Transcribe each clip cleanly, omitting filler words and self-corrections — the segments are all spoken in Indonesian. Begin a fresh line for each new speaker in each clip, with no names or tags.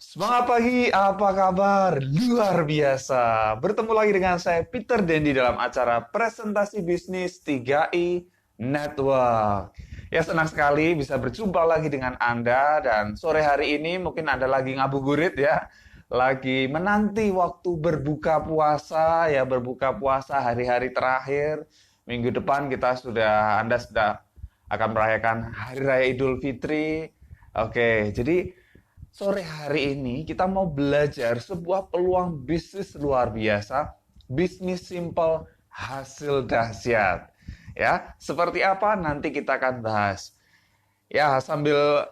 Semangat pagi, apa kabar? Luar biasa. Bertemu lagi dengan saya Peter Dendi dalam acara presentasi bisnis 3i Network. Ya, senang sekali bisa berjumpa lagi dengan Anda dan sore hari ini mungkin Anda lagi ngabuburit ya. Lagi menanti waktu berbuka puasa ya, berbuka puasa hari-hari terakhir. Minggu depan Anda sudah akan merayakan Hari Raya Idul Fitri. Oke, jadi sore hari ini kita mau belajar sebuah peluang bisnis luar biasa, bisnis simple, hasil dahsyat. Ya, seperti apa nanti kita akan bahas. Ya, sambil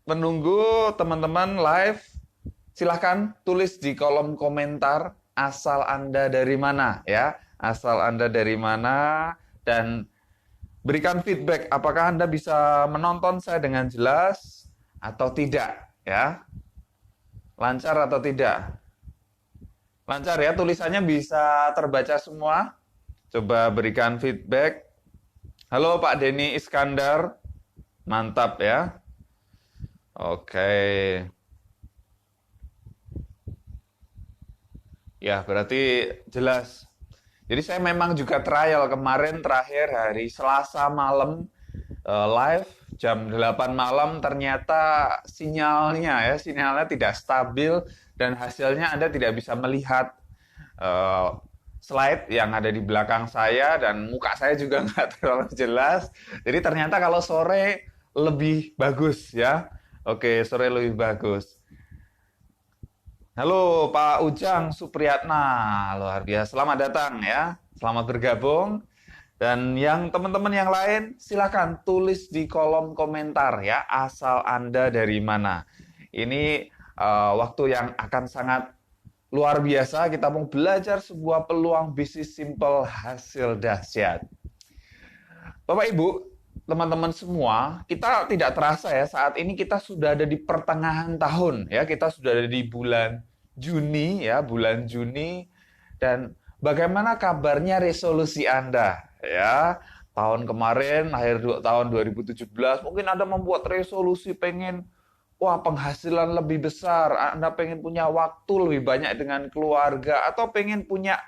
menunggu teman-teman live, silahkan tulis di kolom komentar asal Anda dari mana ya. Asal Anda dari mana dan berikan feedback apakah Anda bisa menonton saya dengan jelas atau tidak ya. Lancar atau tidak? Lancar ya, tulisannya bisa terbaca semua. Coba berikan feedback. Halo Pak Denny Iskandar. Mantap ya. Oke. Ya, berarti jelas. Jadi saya memang juga trial kemarin terakhir hari Selasa malam live jam 8 malam ternyata sinyalnya tidak stabil dan hasilnya Anda tidak bisa melihat eh, slide yang ada di belakang saya dan muka saya juga nggak terlalu jelas. Jadi ternyata kalau sore lebih bagus ya. Oke, sore lebih bagus. Halo Pak Ujang Supriyatna, luar biasa. Selamat datang ya, selamat bergabung. Dan yang teman-teman yang lain, silakan tulis di kolom komentar ya, asal Anda dari mana. Ini waktu yang akan sangat luar biasa. Kita mau belajar sebuah peluang bisnis simple hasil dahsyat. Bapak Ibu, teman-teman semua, kita tidak terasa ya saat ini kita sudah ada di pertengahan tahun ya, kita sudah ada di bulan Juni ya, bulan Juni dan bagaimana kabarnya resolusi Anda ya? Tahun kemarin tahun 2017 mungkin Anda membuat resolusi pengen wah penghasilan lebih besar, Anda pengen punya waktu lebih banyak dengan keluarga atau pengen punya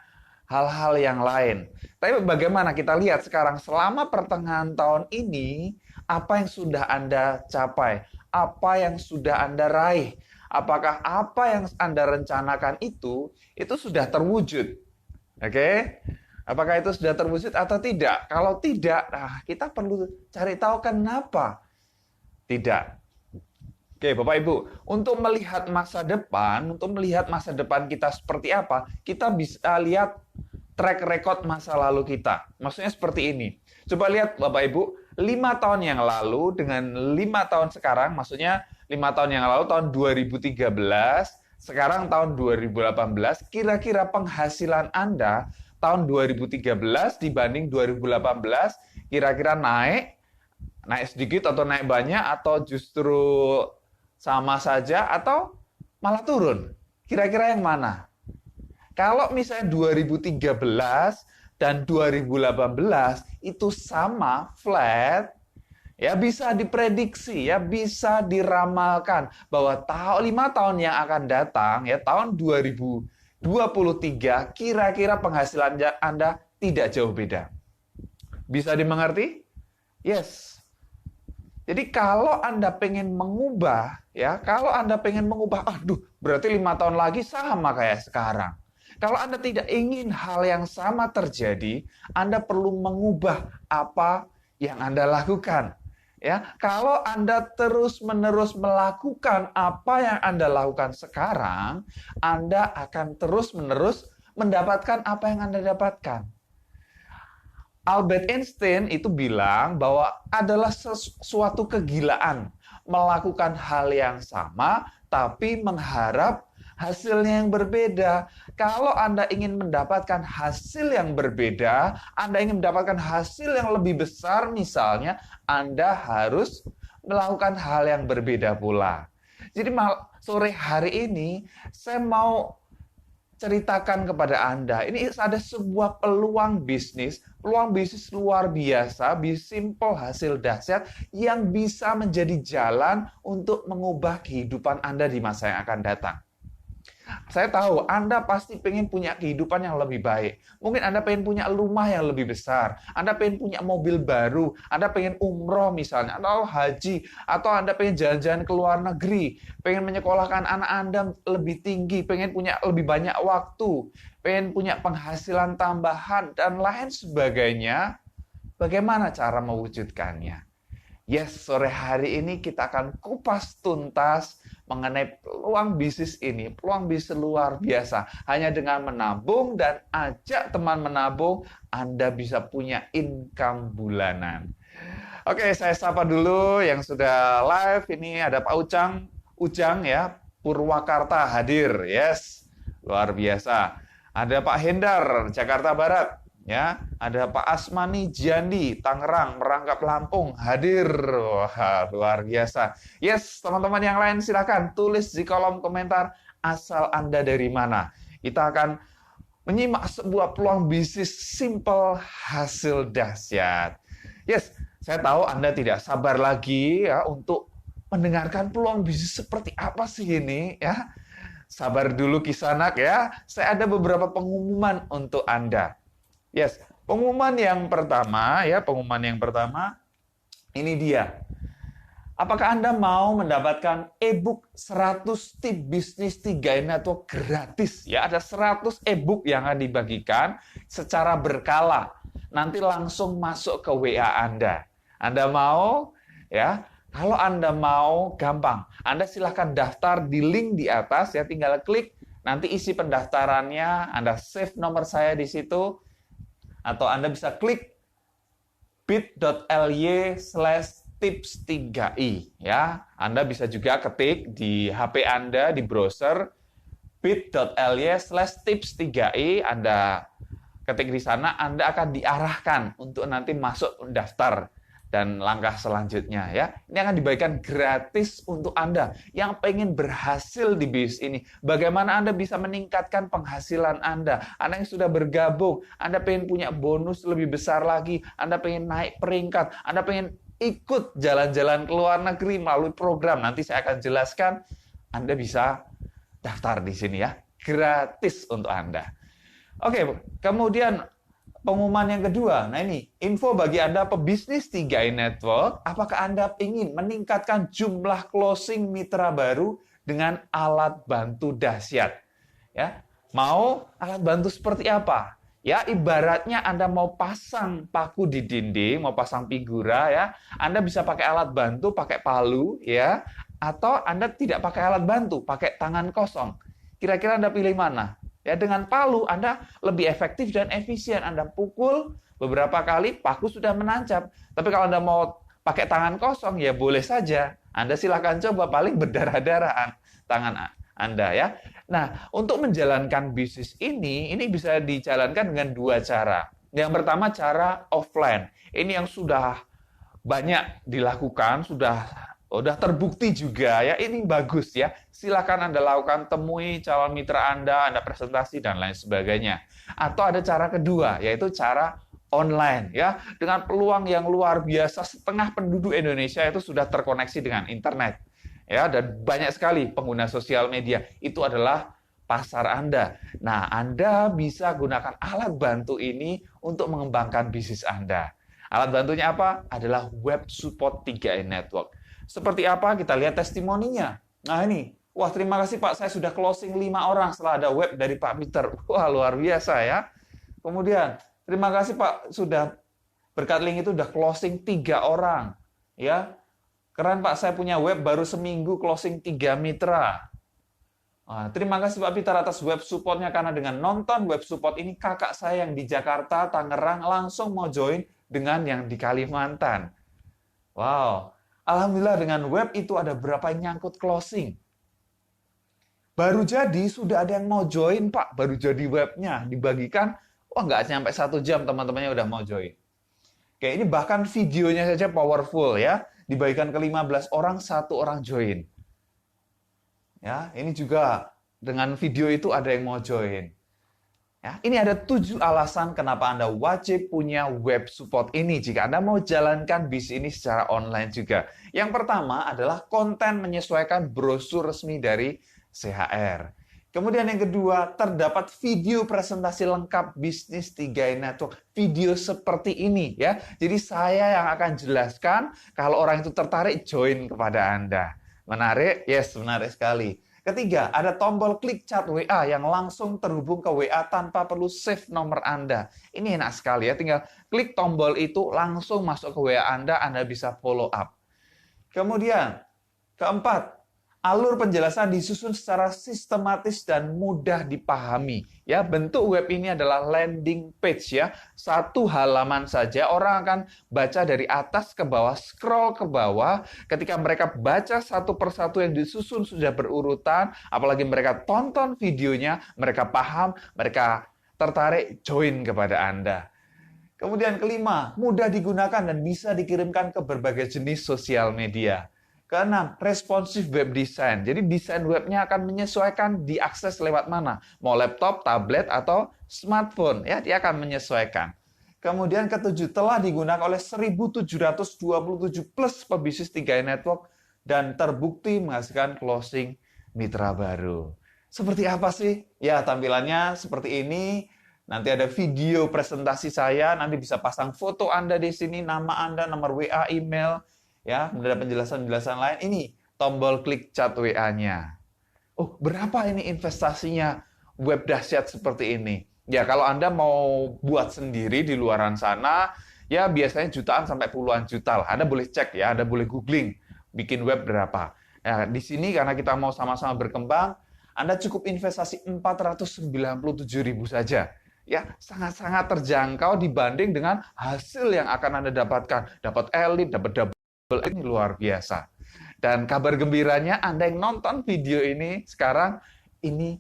hal-hal yang lain. Tapi bagaimana kita lihat sekarang selama pertengahan tahun ini, apa yang sudah Anda capai? Apa yang sudah Anda raih? Apakah apa yang Anda rencanakan itu sudah terwujud? Oke? Apakah itu sudah terwujud atau tidak? Kalau tidak, nah kita perlu cari tahu kenapa tidak. Oke, Bapak Ibu, untuk melihat masa depan kita seperti apa, kita bisa lihat track record masa lalu kita. Maksudnya seperti ini. Coba lihat Bapak Ibu, 5 tahun yang lalu dengan 5 tahun sekarang, maksudnya 5 tahun yang lalu tahun 2013, sekarang tahun 2018, kira-kira penghasilan Anda tahun 2013 dibanding 2018, kira-kira naik sedikit atau naik banyak atau justru sama saja atau malah turun? Kira-kira yang mana? Kalau misalnya 2013 dan 2018 itu sama flat, ya bisa diprediksi, ya bisa diramalkan bahwa 5 tahun yang akan datang, ya tahun 2023 kira-kira penghasilan Anda tidak jauh beda. Bisa dimengerti? Yes. Jadi kalau Anda pengen mengubah, ya kalau Anda pengen mengubah, aduh berarti 5 tahun lagi sama kayak sekarang. Kalau Anda tidak ingin hal yang sama terjadi, Anda perlu mengubah apa yang Anda lakukan. Ya, kalau Anda terus-menerus melakukan apa yang Anda lakukan sekarang, Anda akan terus-menerus mendapatkan apa yang Anda dapatkan. Albert Einstein itu bilang bahwa adalah sesuatu kegilaan melakukan hal yang sama tapi mengharap hasilnya yang berbeda. Kalau Anda ingin mendapatkan hasil yang berbeda, Anda ingin mendapatkan hasil yang lebih besar misalnya, Anda harus melakukan hal yang berbeda pula. Jadi sore hari ini saya mau ceritakan kepada Anda. Ini ada sebuah peluang bisnis luar biasa, simple hasil dahsyat yang bisa menjadi jalan untuk mengubah kehidupan Anda di masa yang akan datang. Saya tahu Anda pasti pengen punya kehidupan yang lebih baik. Mungkin Anda pengen punya rumah yang lebih besar. Anda pengen punya mobil baru. Anda pengen umroh misalnya. Atau haji. Atau Anda pengen jalan-jalan ke luar negeri. Pengen menyekolahkan anak Anda lebih tinggi. Pengen punya lebih banyak waktu. Pengen punya penghasilan tambahan. Dan lain sebagainya. Bagaimana cara mewujudkannya? Yes, sore hari ini kita akan kupas tuntas mengenai peluang bisnis ini, peluang bisnis luar biasa. Hanya dengan menabung dan ajak teman menabung, Anda bisa punya income bulanan. Oke, saya sapa dulu yang sudah live. Ini ada Pak Ujang ya, Purwakarta hadir. Yes, luar biasa. Ada Pak Hendar, Jakarta Barat. Ya, ada Pak Asmani Jandi, Tangerang, Merangkap Lampung, hadir. Wah, luar biasa. Yes, teman-teman yang lain silakan tulis di kolom komentar asal Anda dari mana. Kita akan menyimak sebuah peluang bisnis simple hasil dahsyat. Yes, saya tahu Anda tidak sabar lagi ya untuk mendengarkan peluang bisnis seperti apa sih ini ya. Sabar dulu Kisanak ya. Saya ada beberapa pengumuman untuk Anda. Yes, pengumuman yang pertama ini dia. Apakah Anda mau mendapatkan e-book 100 tip bisnis 3i Network gratis? Ya, ada 100 e-book yang akan dibagikan secara berkala. Nanti langsung masuk ke WA Anda. Anda mau? Ya, kalau Anda mau, gampang. Anda silahkan daftar di link di atas ya, tinggal klik. Nanti isi pendaftarannya, Anda save nomor saya di situ. Atau Anda bisa klik bit.ly/tips3i ya. Anda bisa juga ketik di HP Anda di browser bit.ly/tips3i, Anda ketik di sana, Anda akan diarahkan untuk nanti masuk mendaftar dan langkah selanjutnya ya. Ini akan dibagikan gratis untuk Anda yang pengen berhasil di bisnis ini. Bagaimana Anda bisa meningkatkan penghasilan Anda? Anda yang sudah bergabung, Anda pengen punya bonus lebih besar lagi, Anda pengen naik peringkat, Anda pengen ikut jalan-jalan ke luar negeri melalui program. Nanti saya akan jelaskan. Anda bisa daftar di sini ya. Gratis untuk Anda. Oke, kemudian pengumuman yang kedua, nah ini info bagi Anda pebisnis 3i Network, apakah Anda ingin meningkatkan jumlah closing mitra baru dengan alat bantu dahsyat? Ya, mau alat bantu seperti apa? Ya, ibaratnya Anda mau pasang paku di dinding, mau pasang figura ya, Anda bisa pakai alat bantu, pakai palu ya, atau Anda tidak pakai alat bantu, pakai tangan kosong. Kira-kira Anda pilih mana? Ya, dengan palu Anda lebih efektif dan efisien. Anda pukul beberapa kali, paku sudah menancap. Tapi kalau Anda mau pakai tangan kosong, ya boleh saja. Anda silakan coba, paling berdarah-darah tangan Anda ya. Nah, untuk menjalankan bisnis ini bisa dijalankan dengan dua cara. Yang pertama cara offline. Ini yang sudah banyak dilakukan, sudah terbukti juga ya, ini bagus ya. Silakan Anda lakukan, temui calon mitra Anda presentasi dan lain sebagainya. Atau ada cara kedua, yaitu cara online ya, dengan peluang yang luar biasa. Setengah penduduk Indonesia itu sudah terkoneksi dengan internet. Ya, dan banyak sekali pengguna sosial media. Itu adalah pasar Anda. Nah, Anda bisa gunakan alat bantu ini untuk mengembangkan bisnis Anda. Alat bantunya apa? Adalah web support 3i Network. Seperti apa? Kita lihat testimoninya. Nah ini, wah terima kasih Pak, saya sudah closing 5 orang setelah ada web dari Pak Peter. Wah luar biasa ya. Kemudian, terima kasih Pak, sudah berkat link itu sudah closing 3 orang. Ya, keren Pak, saya punya web baru seminggu closing 3 mitra. Nah, terima kasih Pak Peter atas web supportnya, karena dengan nonton web support ini kakak saya yang di Jakarta, Tangerang langsung mau join dengan yang di Kalimantan. Wow. Alhamdulillah dengan web itu ada berapa yang nyangkut closing. Baru jadi sudah ada yang mau join Pak, baru jadi webnya dibagikan, wah nggak sampai 1 jam teman-temannya udah mau join. Oke, ini bahkan videonya saja powerful ya, dibagikan ke 15 orang, 1 orang join. Ya, ini juga dengan video itu ada yang mau join. Ya, ini ada 7 alasan kenapa Anda wajib punya web support ini jika Anda mau jalankan bisnis ini secara online juga. Yang pertama adalah konten menyesuaikan brosur resmi dari CHR. Kemudian yang kedua, terdapat video presentasi lengkap bisnis 3i Network. Video seperti ini ya. Jadi saya yang akan jelaskan, kalau orang itu tertarik join kepada Anda. Menarik? Yes, menarik sekali. Ketiga, ada tombol klik chat WA yang langsung terhubung ke WA tanpa perlu save nomor Anda. Ini enak sekali ya, tinggal klik tombol itu langsung masuk ke WA Anda bisa follow up. Kemudian, keempat, alur penjelasan disusun secara sistematis dan mudah dipahami. Ya, bentuk web ini adalah landing page ya. Satu halaman saja orang akan baca dari atas ke bawah, scroll ke bawah. Ketika mereka baca satu persatu yang disusun sudah berurutan, apalagi mereka tonton videonya, mereka paham, mereka tertarik join kepada Anda. Kemudian kelima, mudah digunakan dan bisa dikirimkan ke berbagai jenis sosial media. Keenam, responsif web design. Jadi desain webnya akan menyesuaikan diakses lewat mana. Mau laptop, tablet, atau smartphone. Ya, dia akan menyesuaikan. Kemudian ketujuh, telah digunakan oleh 1.727 plus pebisnis 3i Network dan terbukti menghasilkan closing mitra baru. Seperti apa sih? Ya, tampilannya seperti ini. Nanti ada video presentasi saya, nanti bisa pasang foto Anda di sini, nama Anda, nomor WA, email, ya, ada penjelasan-penjelasan lain. Ini tombol klik chat WA-nya. Oh, berapa ini investasinya web dahsyat seperti ini? Ya, kalau Anda mau buat sendiri di luaran sana, ya biasanya jutaan sampai puluhan juta lah. Anda boleh cek ya, Anda boleh googling bikin web berapa. Nah, di sini karena kita mau sama-sama berkembang, Anda cukup investasi 497.000 saja. Ya, sangat-sangat terjangkau dibanding dengan hasil yang akan Anda dapatkan. Dapat elite, dapat double, ini luar biasa. Dan kabar gembiranya, Anda yang nonton video ini sekarang, ini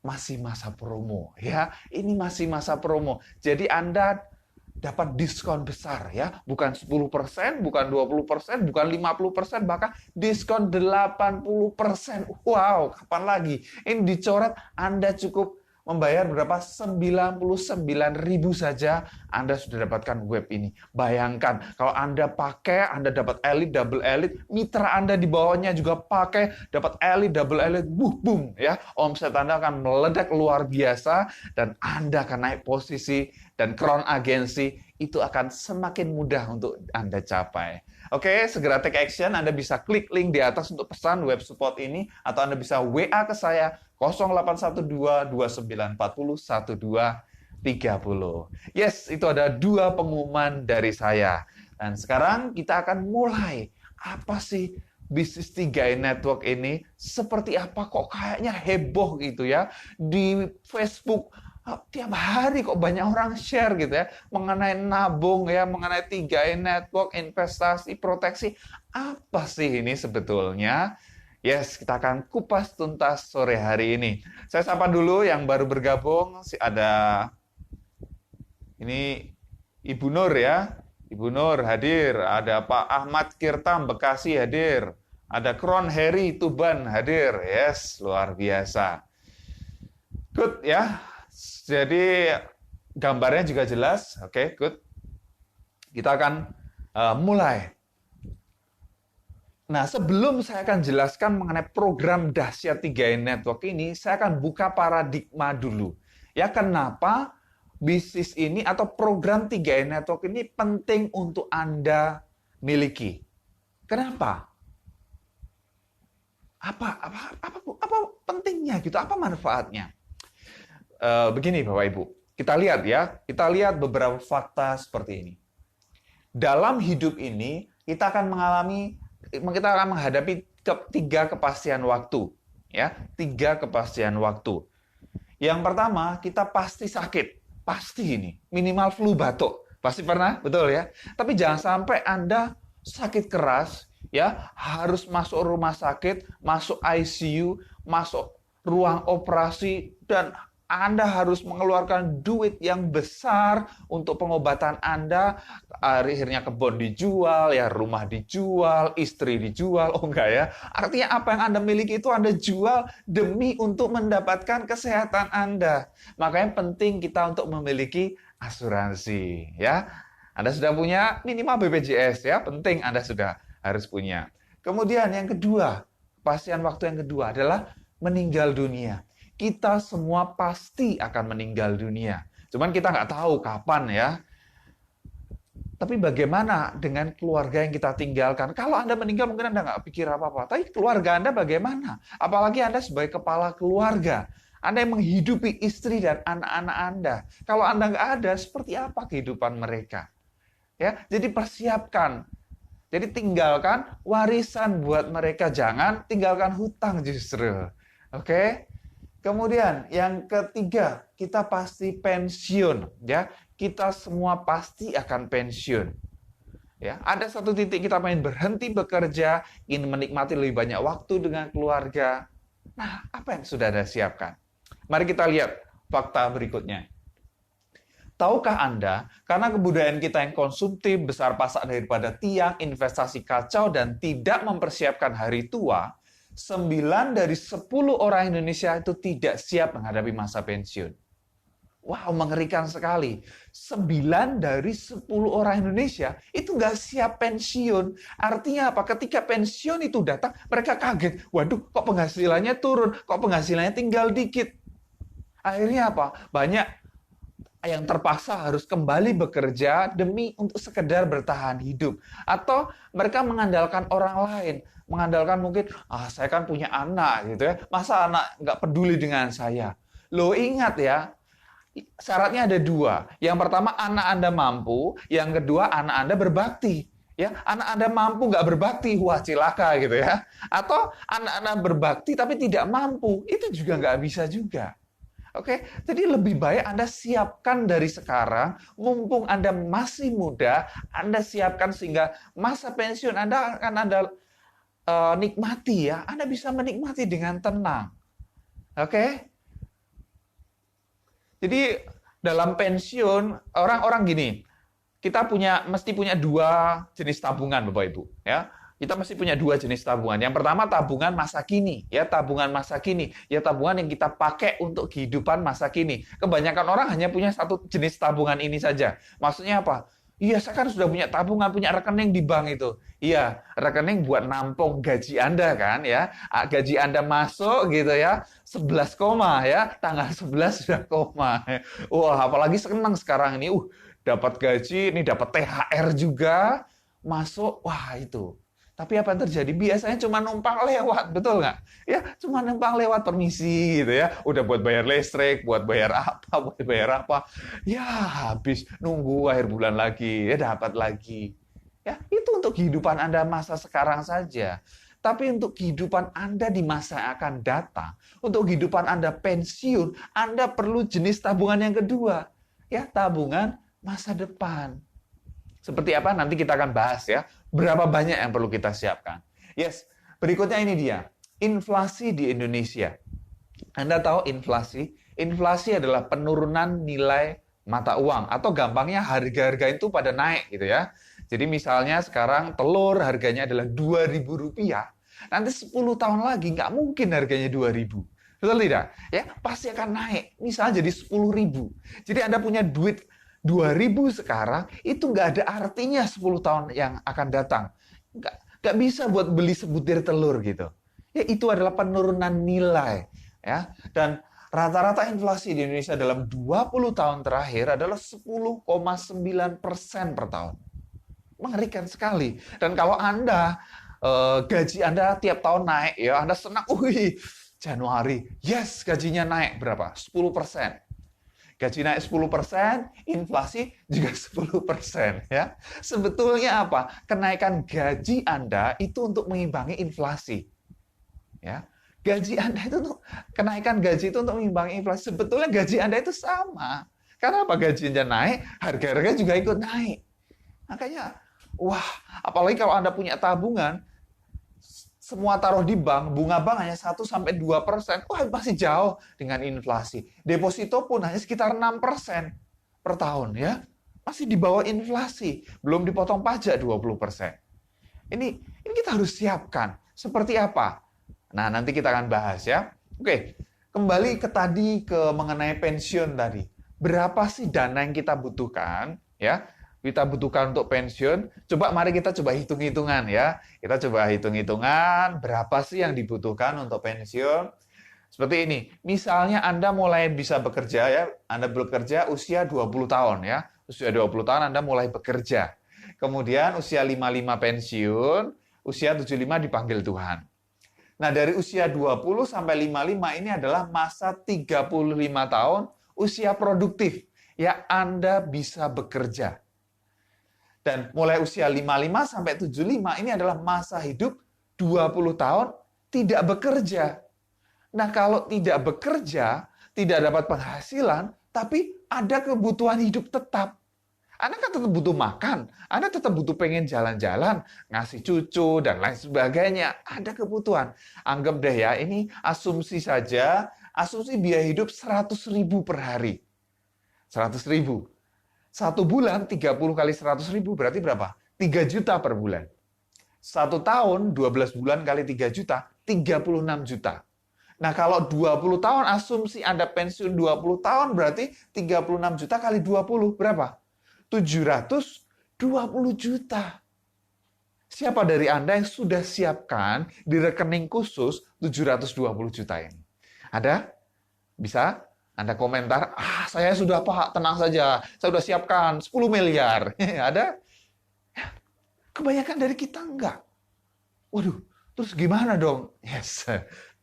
masih masa promo. Ya, ini masih masa promo. Jadi Anda dapat diskon besar ya, bukan 10%, bukan 20%, bukan 50%, bahkan diskon 80%. Wow, kapan lagi? Ini dicoret, Anda cukup membayar berapa? 99.000 saja Anda sudah dapatkan web ini. Bayangkan kalau Anda pakai, Anda dapat elite, double elite, mitra Anda di bawahnya juga pakai, dapat elite, double elite, boom ya. Omset Anda akan meledak luar biasa dan Anda akan naik posisi dan crown agensi itu akan semakin mudah untuk Anda capai. Oke, segera take action. Anda bisa klik link di atas untuk pesan web support ini atau Anda bisa WA ke saya 0812-2940-1230. Yes, itu ada 2 pengumuman dari saya. Dan sekarang kita akan mulai. Apa sih bisnis 3i Network ini? Seperti apa kok kayaknya heboh gitu ya. Di Facebook tiap hari kok banyak orang share gitu ya. Mengenai nabung ya, mengenai 3i Network, investasi, proteksi. Apa sih ini sebetulnya? Yes, kita akan kupas tuntas sore hari ini. Saya sapa dulu yang baru bergabung. Ada ini Ibu Nur ya. Ibu Nur hadir. Ada Pak Ahmad Kirtam Bekasi hadir. Ada Kron Heri Tuban hadir. Yes, luar biasa. Good ya. Jadi gambarnya juga jelas. Oke, good. Kita akan mulai. Nah, sebelum saya akan jelaskan mengenai program dahsyat 3i Network ini, saya akan buka paradigma dulu. Ya, kenapa bisnis ini atau program 3i Network ini penting untuk Anda miliki? Kenapa? Apa pentingnya gitu? Apa manfaatnya? Begini Bapak Ibu, kita lihat ya, kita lihat beberapa fakta seperti ini. Dalam hidup ini, kita akan menghadapi 3 kepastian waktu. Ya, 3 kepastian waktu. Yang pertama, kita pasti sakit. Pasti ini. Minimal flu batuk. Pasti pernah, betul ya? Tapi jangan sampai Anda sakit keras, ya, harus masuk rumah sakit, masuk ICU, masuk ruang operasi, dan Anda harus mengeluarkan duit yang besar untuk pengobatan Anda. Akhirnya kebun dijual, ya rumah dijual, istri dijual. Oh enggak ya. Artinya apa yang Anda miliki itu Anda jual demi untuk mendapatkan kesehatan Anda. Makanya penting kita untuk memiliki asuransi, ya. Anda sudah punya minimal BPJS, ya. Penting Anda sudah harus punya. Kemudian yang kedua, kepastian waktu yang kedua adalah meninggal dunia. Kita semua pasti akan meninggal dunia. Cuman kita nggak tahu kapan ya. Tapi bagaimana dengan keluarga yang kita tinggalkan? Kalau Anda meninggal mungkin Anda nggak pikir apa-apa. Tapi keluarga Anda bagaimana? Apalagi Anda sebagai kepala keluarga. Anda yang menghidupi istri dan anak-anak Anda. Kalau Anda nggak ada, seperti apa kehidupan mereka? Ya, jadi persiapkan. Jadi tinggalkan warisan buat mereka. Jangan tinggalkan hutang justru. Oke? Kemudian yang ketiga, kita pasti pensiun, ya. Kita semua pasti akan pensiun. Ya, ada satu titik kita pengen berhenti bekerja, ingin menikmati lebih banyak waktu dengan keluarga. Nah, apa yang sudah Anda siapkan? Mari kita lihat fakta berikutnya. Tahukah Anda, karena kebudayaan kita yang konsumtif, besar pasak daripada tiang, investasi kacau, dan tidak mempersiapkan hari tua, 9 dari 10 orang Indonesia itu tidak siap menghadapi masa pensiun. Wow, mengerikan sekali. 9 dari 10 orang Indonesia itu nggak siap pensiun. Artinya apa? Ketika pensiun itu datang, mereka kaget. Waduh, kok penghasilannya turun? Kok penghasilannya tinggal dikit? Akhirnya apa? Banyak yang terpaksa harus kembali bekerja demi untuk sekedar bertahan hidup. Atau mereka mengandalkan orang lain. Mengandalkan mungkin, saya kan punya anak gitu ya. Masa anak nggak peduli dengan saya? Loh ingat ya, syaratnya ada dua. Yang pertama anak Anda mampu, yang kedua anak Anda berbakti. Ya, anak Anda mampu nggak berbakti, wah cilaka gitu ya. Atau anak Anda berbakti tapi tidak mampu, itu juga nggak bisa juga. Oke, jadi lebih baik Anda siapkan dari sekarang, mumpung Anda masih muda, Anda siapkan sehingga masa pensiun Anda akan Anda nikmati ya. Anda bisa menikmati dengan tenang. Oke? Jadi dalam pensiun orang-orang gini, kita mesti punya dua jenis tabungan Bapak Ibu, ya. Kita mesti punya dua jenis tabungan. Yang pertama tabungan masa kini, ya tabungan masa kini, ya tabungan yang kita pakai untuk kehidupan masa kini. Kebanyakan orang hanya punya satu jenis tabungan ini saja. Maksudnya apa? Iya, saya kan sudah punya tabungan, punya rekening di bank itu. Iya, rekening buat nampung gaji Anda kan ya. Gaji Anda masuk gitu ya, 11 koma ya, tanggal 11 sudah koma. Wah, apalagi senang sekarang ini. Dapat gaji, ini dapat THR juga, masuk, wah itu. Tapi apa yang terjadi? Biasanya cuma numpang lewat, betul nggak? Ya, cuma numpang lewat, permisi gitu ya. Udah buat bayar listrik, buat bayar apa, buat bayar apa. Ya, habis nunggu akhir bulan lagi, ya dapat lagi. Ya, itu untuk kehidupan Anda masa sekarang saja. Tapi untuk kehidupan Anda di masa yang akan datang, untuk kehidupan Anda pensiun, Anda perlu jenis tabungan yang kedua. Ya, tabungan masa depan. Seperti apa? Nanti kita akan bahas ya. Berapa banyak yang perlu kita siapkan. Yes, berikutnya ini dia. Inflasi di Indonesia. Anda tahu inflasi? Inflasi adalah penurunan nilai mata uang. Atau gampangnya harga-harga itu pada naik gitu ya. Jadi misalnya sekarang telur harganya adalah Rp2.000. Nanti 10 tahun lagi nggak mungkin harganya 2.000. Betul tidak? Ya, pasti akan naik. Misalnya jadi 10.000. Jadi Anda punya duit 2.000 sekarang, itu nggak ada artinya 10 tahun yang akan datang. Nggak bisa buat beli sebutir telur gitu. Ya, itu adalah penurunan nilai. Ya. Dan rata-rata inflasi di Indonesia dalam 20 tahun terakhir adalah 10,9% per tahun. Mengerikan sekali. Dan kalau Anda, gaji Anda tiap tahun naik, ya Anda senang, Januari, yes gajinya naik berapa? 10%. Gaji naik 10%, inflasi juga 10%. Ya. Sebetulnya apa? Kenaikan gaji Anda itu untuk mengimbangi inflasi. Ya. Gaji Anda itu kenaikan gaji itu untuk mengimbangi inflasi. Sebetulnya gaji Anda itu sama. Karena apa? Gajinya naik, harga-harga juga ikut naik. Makanya, wah, apalagi kalau Anda punya tabungan, semua taruh di bank, bunga bank hanya 1-2%. Wah, masih jauh dengan inflasi. Deposito pun hanya sekitar 6% per tahun ya. Masih di bawah inflasi, belum dipotong pajak 20%. Ini kita harus siapkan. Seperti apa? Nah, nanti kita akan bahas ya. Oke, kembali ke mengenai pensiun tadi. Berapa sih dana yang kita butuhkan ya? Kita butuhkan untuk pensiun. Mari kita coba hitung-hitungan ya. Kita coba hitung-hitungan berapa sih yang dibutuhkan untuk pensiun. Seperti ini. Misalnya Anda mulai bisa bekerja ya. Anda bekerja usia 20 tahun ya. Usia 20 tahun Anda mulai bekerja. Kemudian usia 55 pensiun, usia 75 dipanggil Tuhan. Nah, dari usia 20 sampai 55 ini adalah masa 35 tahun usia produktif. Ya, Anda bisa bekerja. Dan mulai usia 55 sampai 75 ini adalah masa hidup 20 tahun tidak bekerja. Nah, kalau tidak bekerja, tidak dapat penghasilan, tapi ada kebutuhan hidup tetap. Anda kan tetap butuh makan, Anda tetap butuh pengen jalan-jalan, ngasih cucu, dan lain sebagainya. Ada kebutuhan. Anggap deh ya, ini asumsi saja, asumsi biaya hidup 100.000 per hari. 100.000. Satu bulan, 30 kali 100.000 berarti berapa? 3 juta per bulan. Satu tahun, 12 bulan kali 3 juta, 36 juta. Nah, kalau 20 tahun, asumsi Anda pensiun 20 tahun, berarti 36 juta kali 20, berapa? 720 juta. Siapa dari Anda yang sudah siapkan di rekening khusus 720 juta ini? Ada? Bisa? Anda komentar, saya sudah Pak, tenang saja. Saya sudah siapkan 10 miliar. Ada? Kebanyakan dari kita enggak. Waduh, terus gimana dong? Yes,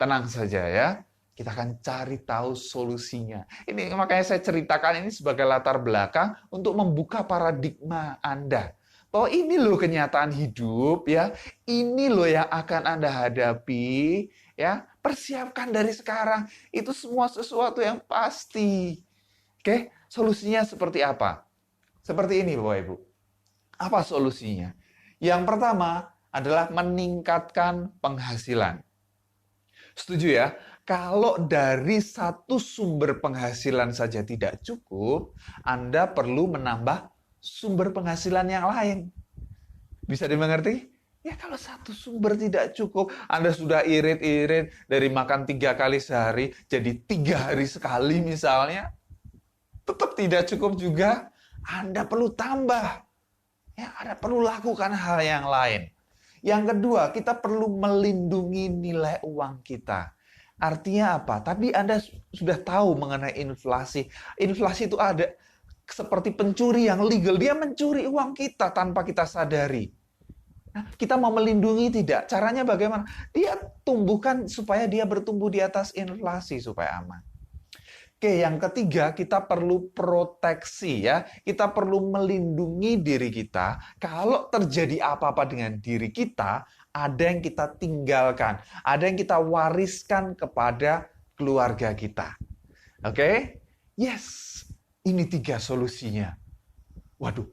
tenang saja ya. Kita akan cari tahu solusinya. Ini makanya saya ceritakan ini sebagai latar belakang untuk membuka paradigma Anda. Bahwa ini loh kenyataan hidup ya. Ini loh yang akan Anda hadapi ya. Persiapkan dari sekarang. Itu semua sesuatu yang pasti. Oke, solusinya seperti apa? Seperti ini Bapak Ibu. Apa solusinya? Yang pertama adalah meningkatkan penghasilan. Setuju ya? Kalau dari satu sumber penghasilan saja tidak cukup, Anda perlu menambah sumber penghasilan yang lain. Bisa dimengerti? Ya kalau satu sumber tidak cukup, Anda sudah irit-irit dari makan 3 kali sehari, jadi 3 hari sekali misalnya, tetap tidak cukup juga, Anda perlu tambah. Ya, Anda perlu lakukan hal yang lain. Yang kedua, kita perlu melindungi nilai uang kita. Artinya apa? Tapi Anda sudah tahu mengenai inflasi. Inflasi itu ada seperti pencuri yang legal. Dia mencuri uang kita tanpa kita sadari. Nah, kita mau melindungi tidak? Caranya bagaimana? Dia tumbuhkan supaya dia bertumbuh di atas inflasi supaya aman. Oke, yang ketiga kita perlu proteksi ya. Kita perlu melindungi diri kita. Kalau terjadi apa-apa dengan diri kita, ada yang kita tinggalkan, ada yang kita wariskan kepada keluarga kita. Oke? Yes. Ini 3 solusinya. Waduh.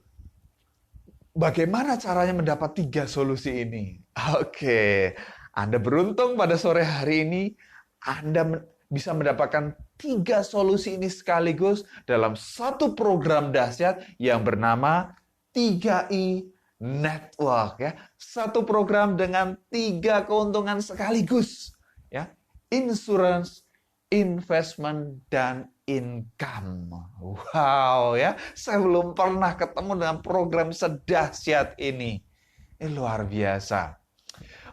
Bagaimana caranya mendapat 3 solusi ini? Oke. Anda beruntung pada sore hari ini Anda bisa mendapatkan 3 solusi ini sekaligus dalam satu program dahsyat yang bernama 3i Network ya. Satu program dengan 3 keuntungan sekaligus ya. Insurance, investment, dan income. Wow ya. Saya belum pernah ketemu dengan program sedahsyat ini. Ini luar biasa.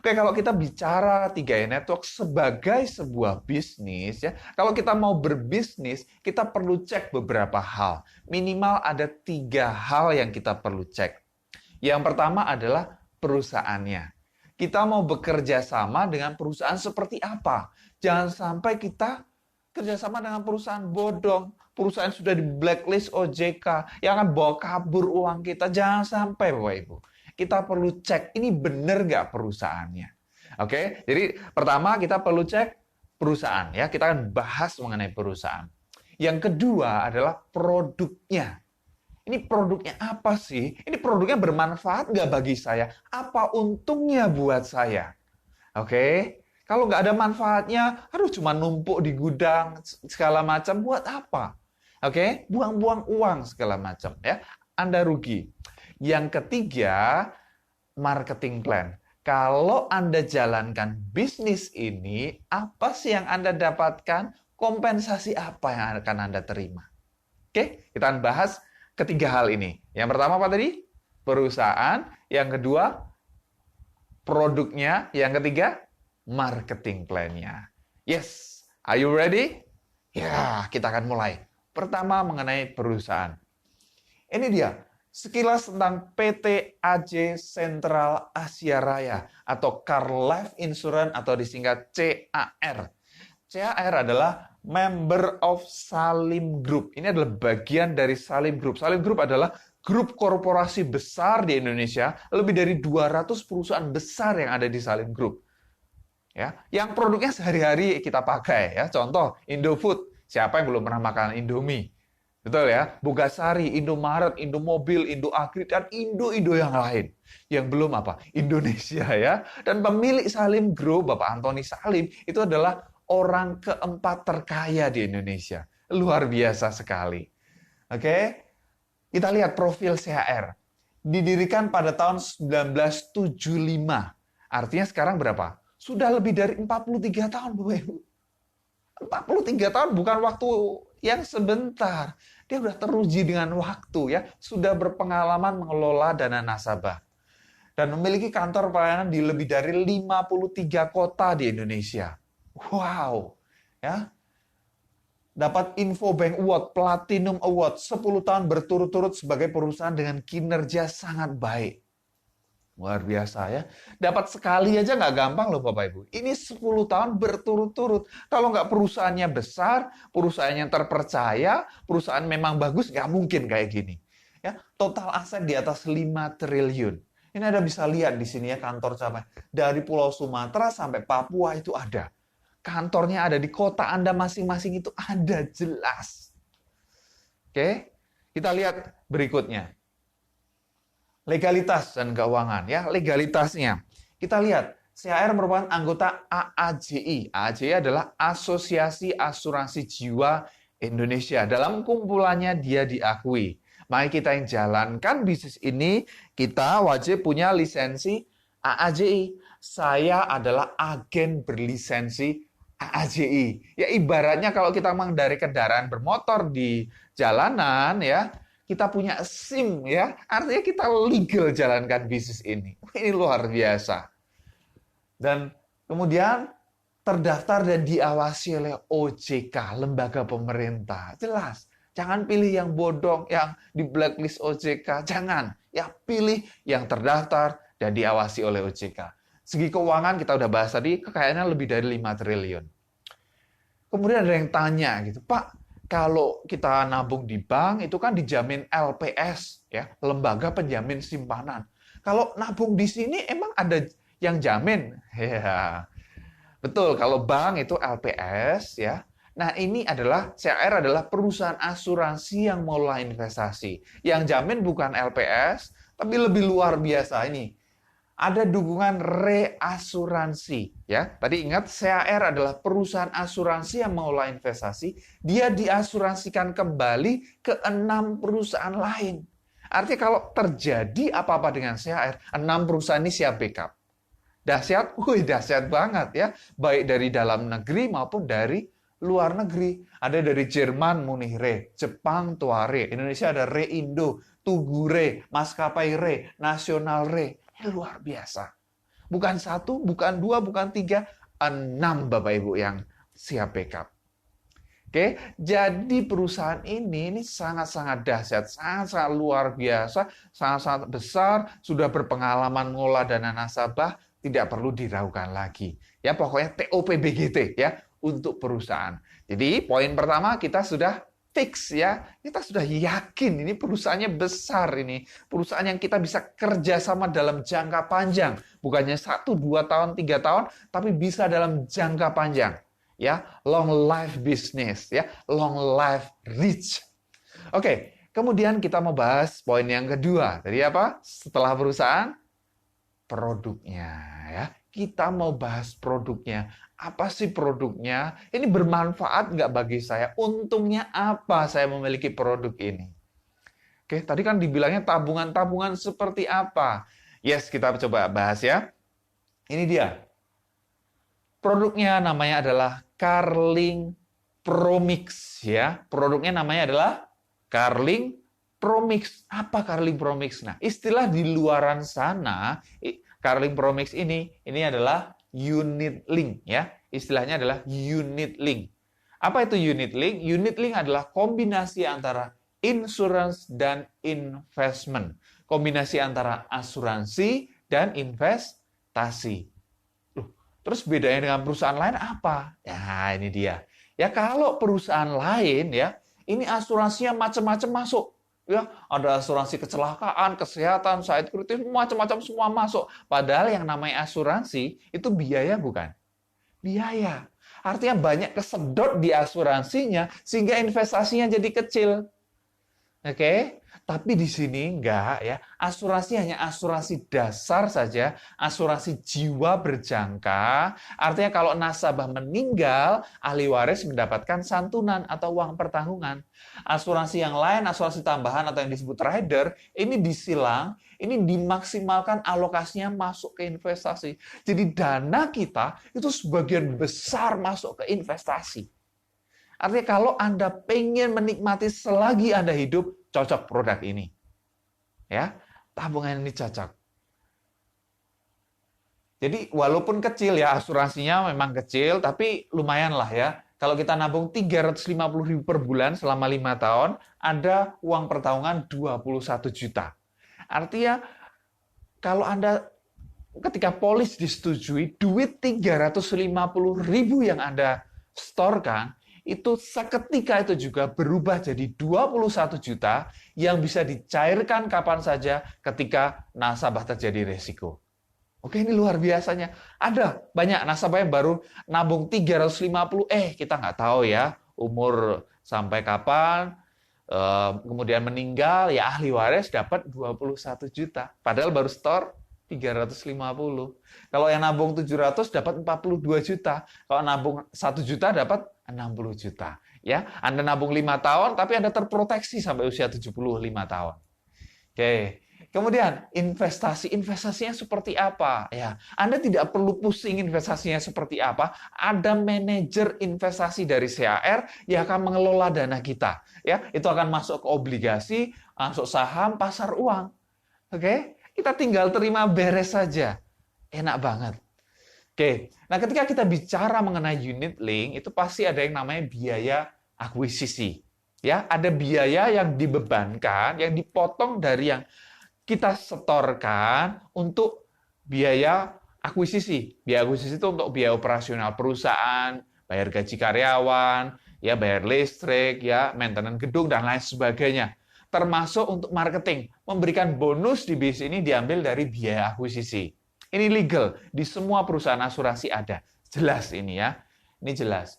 Oke, kalau kita bicara 3i Network sebagai sebuah bisnis, ya, kalau kita mau berbisnis, kita perlu cek beberapa hal. Minimal ada 3 hal yang kita perlu cek. Yang pertama adalah perusahaannya. Kita mau bekerja sama dengan perusahaan seperti apa? Jangan sampai kita kerjasama dengan perusahaan bodong, perusahaan sudah di blacklist OJK, yang akan bawa kabur uang kita. Jangan sampai, Bapak Ibu. Kita perlu cek, ini benar nggak perusahaannya. Oke, jadi pertama kita perlu cek perusahaan. Ya, kita akan bahas mengenai perusahaan. Yang kedua adalah produknya. Ini produknya apa sih? Ini produknya bermanfaat nggak bagi saya? Apa untungnya buat saya? Oke, kalau nggak ada manfaatnya, aduh cuma numpuk di gudang segala macam, buat apa? Oke, buang-buang uang segala macam ya. Anda rugi. Yang ketiga, marketing plan. Kalau Anda jalankan bisnis ini, apa sih yang Anda dapatkan? Kompensasi apa yang akan Anda terima? Oke, kita akan bahas ketiga hal ini. Yang pertama apa tadi? Perusahaan. Yang kedua, produknya. Yang ketiga, marketing plan-nya. Yes, are you ready? Ya, kita akan mulai. Pertama mengenai perusahaan. Ini dia, sekilas tentang PT AJ Sentral Asia Raya atau Car Life Insurance atau disingkat CAR. CAR adalah member of Salim Group. Ini adalah bagian dari Salim Group. Salim Group adalah grup korporasi besar di Indonesia, lebih dari 200 perusahaan besar yang ada di Salim Group. Ya, yang produknya sehari-hari kita pakai ya. Contoh Indofood. Siapa yang belum pernah makan Indomie? Betul ya? Bogasari, Indomaret, Indomobil, Indoagri, dan Indo yang lain. Yang belum apa? Indonesia ya. Dan pemilik Salim Group, Bapak Antoni Salim, itu adalah orang keempat terkaya di Indonesia. Luar biasa sekali. Oke? Kita lihat profil CHR. Didirikan pada tahun 1975. Artinya sekarang berapa? Sudah lebih dari 43 tahun, Bapak Ibu. 43 tahun bukan waktu yang sebentar. Dia sudah teruji dengan waktu ya, sudah berpengalaman mengelola dana nasabah dan memiliki kantor pelayanan di lebih dari 53 kota di Indonesia. Wow. Ya. Dapat Infobank Award, Platinum Award, 10 tahun berturut-turut sebagai perusahaan dengan kinerja sangat baik. Luar biasa ya. Dapat sekali aja nggak gampang loh Bapak Ibu. Ini 10 tahun berturut-turut. Kalau nggak perusahaannya besar, perusahaannya terpercaya, perusahaan memang bagus, nggak mungkin kayak gini. Ya, total aset di atas 5 triliun. Ini Anda bisa lihat di sini ya kantor cabang. Dari Pulau Sumatera sampai Papua itu ada. Kantornya ada di kota Anda masing-masing itu ada jelas. Oke, kita lihat berikutnya. Legalitas dan keuangan ya, legalitasnya. Kita lihat, CAR merupakan anggota AAJI. AAJI adalah Asosiasi Asuransi Jiwa Indonesia. Dalam kumpulannya dia diakui. Mari kita yang jalankan bisnis ini, kita wajib punya lisensi AAJI. Saya adalah agen berlisensi AAJI. Ya ibaratnya kalau kita mengendarai kendaraan bermotor di jalanan ya, kita punya SIM ya, artinya kita legal jalankan bisnis ini. Ini luar biasa. Dan kemudian terdaftar dan diawasi oleh OJK, lembaga pemerintah. Jelas, jangan pilih yang bodong, yang di blacklist OJK, jangan. Ya pilih yang terdaftar dan diawasi oleh OJK. Segi keuangan kita udah bahas tadi, kekayaannya lebih dari 5 triliun. Kemudian ada yang tanya gitu, Pak, kalau kita nabung di bank itu kan dijamin LPS ya, lembaga penjamin simpanan. Kalau nabung di sini emang ada yang jamin? Ya. Betul, kalau bank itu LPS ya. Nah, ini adalah CAR adalah perusahaan asuransi yang mengelola investasi. Yang jamin bukan LPS, tapi lebih luar biasa ini. Ada dukungan reasuransi ya. Tadi ingat CAR adalah perusahaan asuransi yang mengelola investasi, dia diasuransikan kembali ke 6 perusahaan lain. Artinya kalau terjadi apa-apa dengan CAR, 6 perusahaan ini siap backup. Dahsyat, dahsyat banget ya. Baik dari dalam negeri maupun dari luar negeri. Ada dari Jerman Munich Re, Jepang Tuare, Indonesia ada Reindo, Tugu Re, Maskapai Re, Nasional Re. Luar biasa. Bukan 1, bukan 2, bukan 3, 6 Bapak Ibu yang siap backup. Oke, jadi perusahaan ini sangat-sangat dahsyat, sangat-sangat luar biasa, sangat-sangat besar, sudah berpengalaman mengolah dana nasabah, tidak perlu diragukan lagi. Ya, pokoknya TOP-BGT ya untuk perusahaan. Jadi, poin pertama kita sudah fix ya, kita sudah yakin ini perusahaannya besar ini. Perusahaan yang kita bisa kerjasama dalam jangka panjang. Bukannya 1, 2 tahun, 3 tahun, tapi bisa dalam jangka panjang. Ya, long life business, ya, long life rich. Oke, kemudian kita mau bahas poin yang kedua. Tadi apa? Setelah perusahaan, produknya. Ya, kita mau bahas produknya. Apa sih produknya? Ini bermanfaat nggak bagi saya? Untungnya apa saya memiliki produk ini? Oke, tadi kan dibilangnya tabungan-tabungan seperti apa? Yes, kita coba bahas ya. Ini dia. Produknya namanya adalah Carling Promix ya. Produknya namanya adalah Carling Promix. Apa Carling Promix? Nah, istilah di luaran sana, Carling Promix ini adalah unit link ya. Istilahnya adalah unit link. Apa itu unit link? Unit link adalah kombinasi antara insurance dan investment. Kombinasi antara asuransi dan investasi. Terus bedanya dengan perusahaan lain apa? Ya, ini dia. Ya kalau perusahaan lain ya, ini asuransinya macam-macam masuk. Ya, ada asuransi kecelakaan, kesehatan, side kritis, macam-macam semua masuk. Padahal yang namanya asuransi itu biaya bukan? Biaya. Artinya banyak kesedot di asuransinya sehingga investasinya jadi kecil. Oke, tapi di sini enggak ya. Asuransi hanya asuransi dasar saja, asuransi jiwa berjangka. Artinya kalau nasabah meninggal, ahli waris mendapatkan santunan atau uang pertanggungan. Asuransi yang lain, asuransi tambahan atau yang disebut rider, ini disilang, ini dimaksimalkan alokasinya masuk ke investasi. Jadi dana kita itu sebagian besar masuk ke investasi. Artinya kalau Anda pengen menikmati selagi Anda hidup, cocok produk ini. Ya, tabungan ini cocok. Jadi walaupun kecil ya, asuransinya memang kecil, tapi lumayan lah ya. Kalau kita nabung 350.000 per bulan selama 5 tahun, ada uang pertanggungan 21 juta. Artinya kalau Anda ketika polis disetujui, duit 350.000 yang Anda setorkan, itu seketika itu juga berubah jadi 21 juta yang bisa dicairkan kapan saja ketika nasabah terjadi resiko. Oke, ini luar biasanya. Ada banyak nasabah yang baru nabung 350, kita nggak tahu ya umur sampai kapan, kemudian meninggal, ya ahli waris dapat 21 juta. Padahal baru store 350. Kalau yang nabung 700 dapat 42 juta. Kalau nabung 1 juta dapat 60 juta. Ya, Anda nabung 5 tahun tapi Anda terproteksi sampai usia 75 tahun. Oke. Kemudian investasinya seperti apa? Ya, Anda tidak perlu pusing investasinya seperti apa. Ada manajer investasi dari CAR yang akan mengelola dana kita. Ya, itu akan masuk ke obligasi, masuk saham, pasar uang. Oke, kita tinggal terima beres saja. Enak banget. Oke, nah ketika kita bicara mengenai unit link, itu pasti ada yang namanya biaya akuisisi. Ya, ada biaya yang dibebankan, yang dipotong dari yang kita setorkan untuk biaya akuisisi. Biaya akuisisi itu untuk biaya operasional perusahaan, bayar gaji karyawan, ya bayar listrik, ya maintenance gedung dan lain sebagainya. Termasuk untuk marketing, memberikan bonus di bisnis ini diambil dari biaya akuisisi. Ini legal, di semua perusahaan asuransi ada. Jelas ini ya, ini jelas.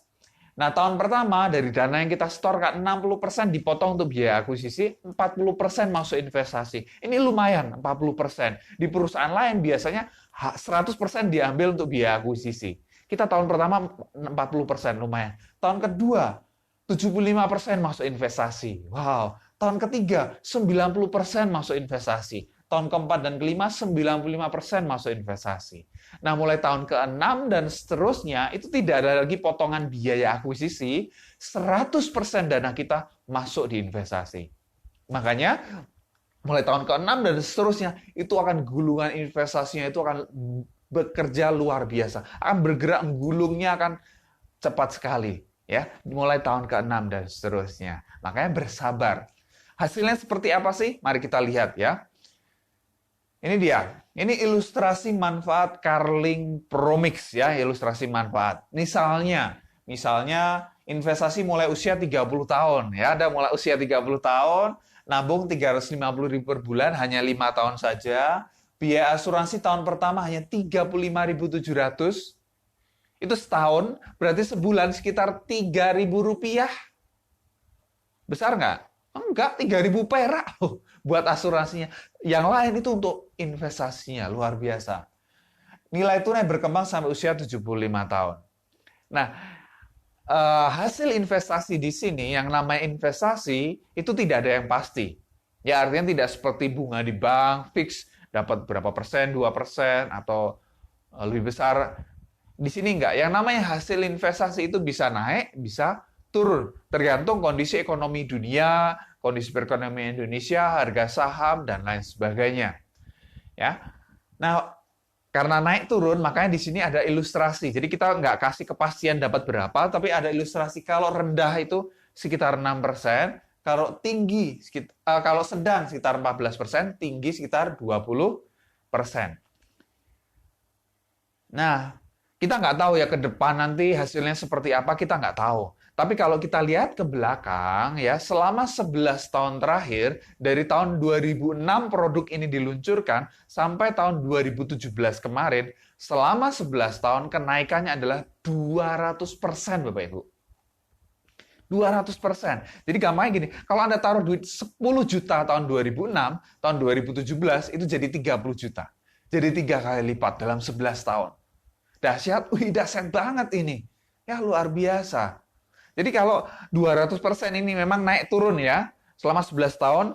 Nah, tahun pertama dari dana yang kita setorkan 60% dipotong untuk biaya akuisisi, 40% masuk investasi. Ini lumayan, 40%. Di perusahaan lain biasanya 100% diambil untuk biaya akuisisi. Kita tahun pertama 40%, lumayan. Tahun kedua, 75% masuk investasi. Wow. Tahun ketiga, 90% masuk investasi. Tahun keempat dan kelima, 95% masuk investasi. Nah, mulai tahun ke-6 dan seterusnya, itu tidak ada lagi potongan biaya akuisisi, 100% dana kita masuk di investasi. Makanya, mulai tahun ke-6 dan seterusnya, itu akan gulungan investasinya itu akan bekerja luar biasa. Akan bergerak, gulungnya akan cepat sekali. Ya, mulai tahun ke-6 dan seterusnya. Makanya bersabar. Hasilnya seperti apa sih? Mari kita lihat ya. Ini dia. Ini ilustrasi manfaat Carling Promix ya, ilustrasi manfaat. Misalnya investasi mulai usia 30 tahun ya, ada mulai usia 30 tahun, nabung 350.000 per bulan hanya 5 tahun saja. Biaya asuransi tahun pertama hanya 35.700. Itu setahun, berarti sebulan sekitar 3.000 rupiah. Besar nggak? Enggak, 3.000 perak buat asuransinya. Yang lain itu untuk investasinya, luar biasa. nilai tunai berkembang sampai usia 75 tahun. Nah, hasil investasi di sini, yang namanya investasi, itu tidak ada yang pasti. Ya, artinya tidak seperti bunga di bank, fix dapat berapa persen, 2%, atau lebih besar. Di sini enggak. Yang namanya hasil investasi itu bisa naik, bisa turun. Tergantung kondisi ekonomi dunia, kondisi perekonomian Indonesia, harga saham, dan lain sebagainya. Ya. Nah, karena naik turun, makanya di sini ada ilustrasi. Jadi kita nggak kasih kepastian dapat berapa, tapi ada ilustrasi. Kalau rendah itu sekitar 6%, kalau tinggi, kalau sedang sekitar 14%, tinggi sekitar 20%. Nah, kita nggak tahu ya ke depan nanti hasilnya seperti apa, kita nggak tahu. Tapi kalau kita lihat ke belakang, ya selama 11 tahun terakhir, dari tahun 2006 produk ini diluncurkan, sampai tahun 2017 kemarin, selama 11 tahun kenaikannya adalah 200%, Bapak Ibu. 200%. Jadi gampangnya gini, kalau Anda taruh duit 10 juta tahun 2006, tahun 2017, itu jadi 30 juta. Jadi 3 kali lipat dalam 11 tahun. Dahsyat, dahsyat banget ini. Ya luar biasa. Jadi kalau 200% ini memang naik turun ya, selama 11 tahun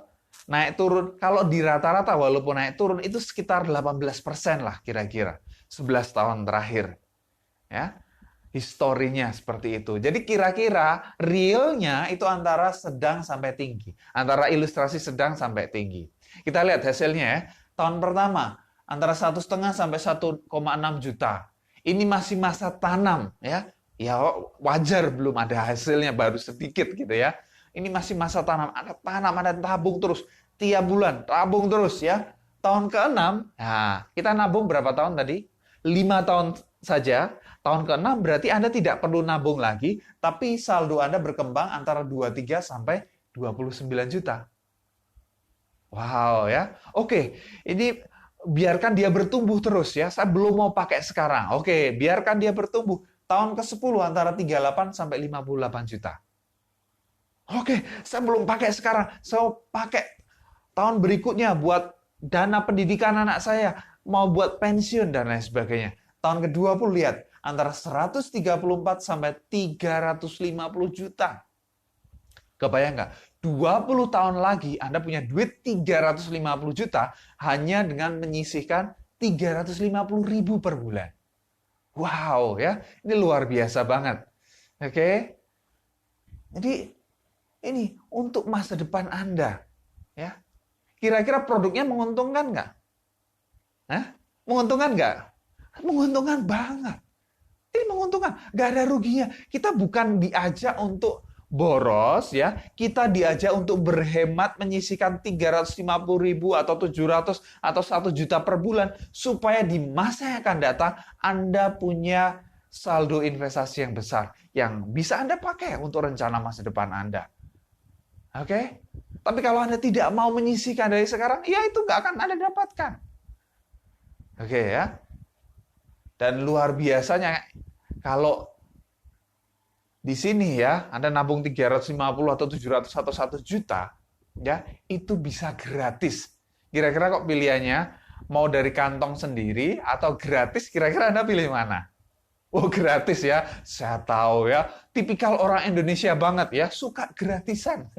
naik turun. Kalau di rata-rata walaupun naik turun itu sekitar 18% lah kira-kira 11 tahun terakhir. Ya. Historinya seperti itu. Jadi kira-kira realnya itu antara sedang sampai tinggi. Antara ilustrasi sedang sampai tinggi. Kita lihat hasilnya ya. Tahun pertama antara 1,5 sampai 1,6 juta. Ini masih masa tanam ya. Ya wajar belum ada hasilnya, baru sedikit gitu ya. Ini masih masa tanam, ada tabung terus tiap bulan, tabung terus ya. Tahun ke-6, nah, kita nabung berapa tahun tadi? 5 tahun saja. Tahun ke-6 berarti Anda tidak perlu nabung lagi, tapi saldo Anda berkembang antara 23 sampai 29 juta. Wow ya. Oke, ini biarkan dia bertumbuh terus ya. Saya belum mau pakai sekarang. Oke, biarkan dia bertumbuh. Tahun ke-10 antara 38 sampai 58 juta. Oke, saya belum pakai sekarang. Saya pakai tahun berikutnya buat dana pendidikan anak saya, mau buat pensiun dan lain sebagainya. Tahun ke-20 lihat, antara 134 sampai 350 juta. Kebayang nggak? 20 tahun lagi Anda punya duit 350 juta hanya dengan menyisihkan 350 ribu per bulan. Wow ya, ini luar biasa banget. Oke. Jadi ini untuk masa depan Anda. Ya. Kira-kira produknya menguntungkan nggak? Hah? Menguntungkan nggak? Menguntungkan banget. Ini menguntungkan, nggak ada ruginya. Kita bukan diajak untuk boros ya, kita diajak untuk berhemat menyisihkan 350 ribu atau 700 atau 1 juta per bulan supaya di masa yang akan datang Anda punya saldo investasi yang besar yang bisa Anda pakai untuk rencana masa depan Anda. Oke? Tapi kalau Anda tidak mau menyisihkan dari sekarang, ya itu nggak akan Anda dapatkan. Oke ya? Dan luar biasanya kalau di sini ya, Anda nabung 350 atau 700 atau 1 juta, ya, itu bisa gratis. Kira-kira kok pilihannya mau dari kantong sendiri atau gratis, kira-kira Anda pilih mana? Oh, gratis ya. Saya tahu ya, tipikal orang Indonesia banget ya, suka gratisan.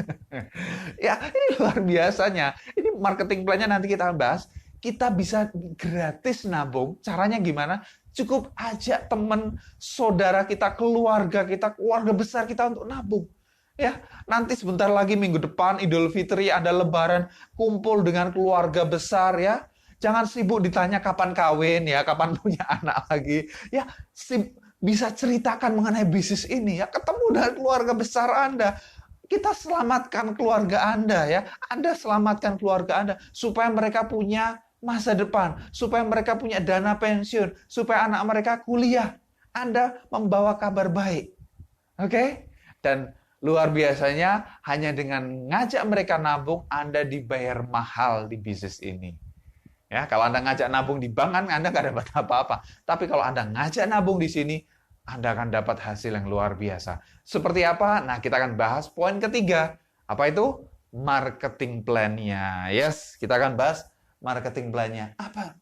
Ya, ini luar biasanya. Ini marketing plan-nya nanti kita bahas. Kita bisa gratis nabung. Caranya gimana? Cukup ajak teman, saudara kita, keluarga besar kita untuk nabung. Ya, nanti sebentar lagi minggu depan Idul Fitri ada Lebaran, kumpul dengan keluarga besar ya. Jangan sibuk ditanya kapan kawin ya, kapan punya anak lagi. Ya, bisa ceritakan mengenai bisnis ini ya, ketemu dengan keluarga besar Anda. Kita selamatkan keluarga Anda ya. Anda selamatkan keluarga Anda supaya mereka punya masa depan, supaya mereka punya dana pensiun, supaya anak mereka kuliah. Anda membawa kabar baik. Oke? Dan luar biasanya hanya dengan ngajak mereka nabung, Anda dibayar mahal di bisnis ini. Ya, kalau Anda ngajak nabung di bank kan Anda nggak dapat apa-apa. Tapi kalau Anda ngajak nabung di sini, Anda akan dapat hasil yang luar biasa. Seperti apa? Nah, kita akan bahas poin ketiga. Apa itu? Marketing plan-nya. Yes, kita akan bahas marketing plan-nya. Apa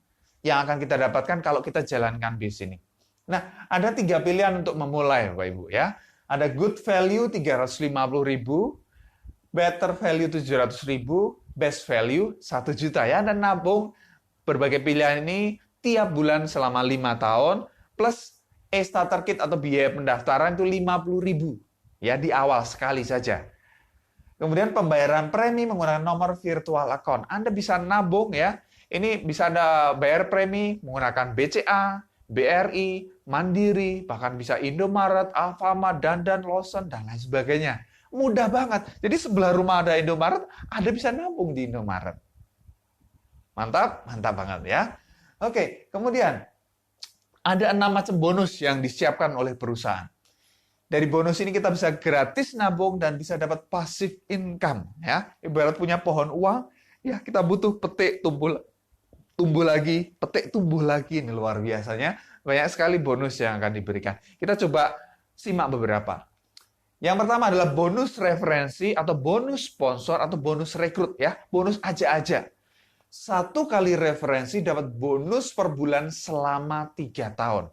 yang akan kita dapatkan kalau kita jalankan bisnis ini. Nah, ada 3 pilihan untuk memulai, Bapak Ibu ya. Ada good value 350.000, better value 700.000, best value 1 juta ya. Dan nabung berbagai pilihan ini tiap bulan selama 5 tahun, plus starter kit atau biaya pendaftaran itu 50.000 ya di awal sekali saja. Kemudian pembayaran premi menggunakan nomor virtual account. Anda bisa nabung ya. Ini bisa Anda bayar premi menggunakan BCA, BRI, Mandiri, bahkan bisa Indomaret, Alfamart, Dandan, Lawson, dan lain sebagainya. Mudah banget. Jadi sebelah rumah ada Indomaret, Anda bisa nabung di Indomaret. Mantap, mantap banget ya. Oke, kemudian ada 6 macam bonus yang disiapkan oleh perusahaan. Dari bonus ini kita bisa gratis nabung dan bisa dapat passive income ya. Ibarat punya pohon uang, ya kita butuh petik tumbuh lagi, petik tumbuh lagi. Ini luar biasanya. Banyak sekali bonus yang akan diberikan. Kita coba simak beberapa. Yang pertama adalah bonus referensi atau bonus sponsor atau bonus rekrut ya. Bonus aja-aja. 1 kali referensi dapat bonus per bulan selama 3 tahun.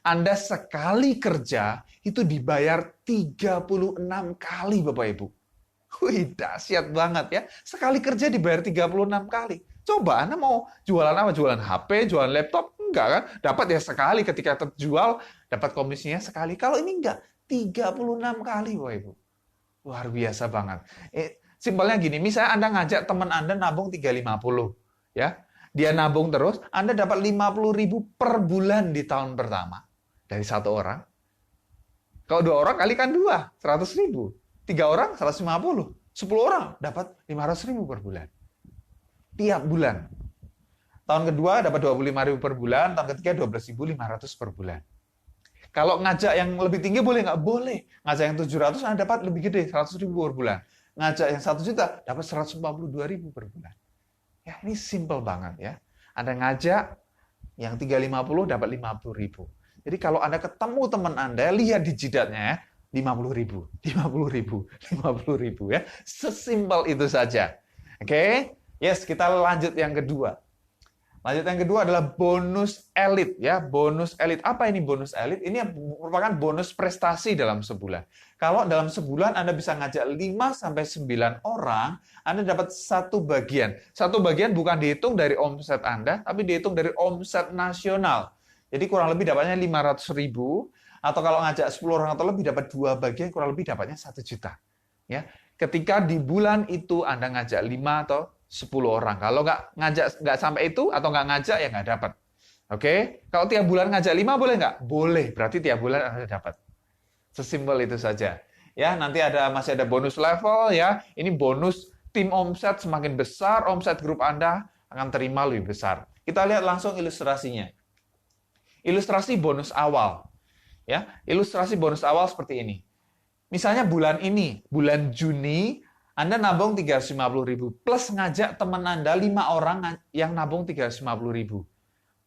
Anda sekali kerja itu dibayar 36 kali Bapak Ibu. Wih, dahsyat banget ya. Sekali kerja dibayar 36 kali. Coba Anda mau jualan apa? Jualan HP, jualan laptop? Enggak kan? Dapat ya sekali ketika terjual, dapat komisinya sekali. Kalau ini enggak, 36 kali Bapak Ibu. Luar biasa banget. Simpelnya gini, misalnya Anda ngajak teman Anda nabung 350, ya. Dia nabung terus, Anda dapat 50.000 per bulan di tahun pertama dari 1 orang. Kalau 2 orang kalikan 2, 100.000. 3 orang 150, 10 orang dapat 500.000 per bulan. Tiap bulan. Tahun kedua dapat 25.000 per bulan, tahun ketiga 12.500 per bulan. Kalau ngajak yang lebih tinggi boleh nggak? Boleh. Ngajak yang 700 Anda dapat lebih gede, 100.000 per bulan. Ngajak yang 1 juta dapat 142.000 per bulan. Ya, ini simple banget ya. Anda ngajak yang 350 dapat 50.000. Jadi kalau Anda ketemu teman Anda, lihat di jidatnya ya, 50.000, 50.000, 50.000 ya. Sesimpel itu saja. Oke? Yes, kita lanjut yang kedua. Lanjut yang kedua adalah bonus elit ya, bonus elit. Apa ini bonus elit? Ini merupakan bonus prestasi dalam sebulan. Kalau dalam sebulan Anda bisa ngajak 5 sampai 9 orang, Anda dapat 1 bagian. 1 bagian bukan dihitung dari omset Anda, tapi dihitung dari omset nasional. Jadi kurang lebih dapatnya 500.000, atau kalau ngajak 10 orang atau lebih dapat 2 bagian, kurang lebih dapatnya 1 juta. Ya. Ketika di bulan itu Anda ngajak 5 atau 10 orang. Kalau nggak sampai itu atau nggak ngajak ya nggak dapat. Oke? Kalau tiap bulan ngajak 5 boleh nggak? Boleh. Berarti tiap bulan Anda dapat. Sesimpel itu saja. Ya, nanti masih ada bonus level ya. Ini bonus tim omset semakin besar, omset grup Anda akan terima lebih besar. Kita lihat langsung ilustrasinya. Ilustrasi bonus awal. Ya, ilustrasi bonus awal seperti ini. Misalnya bulan ini, bulan Juni, Anda nabung 350.000 plus ngajak teman Anda 5 orang yang nabung 350.000.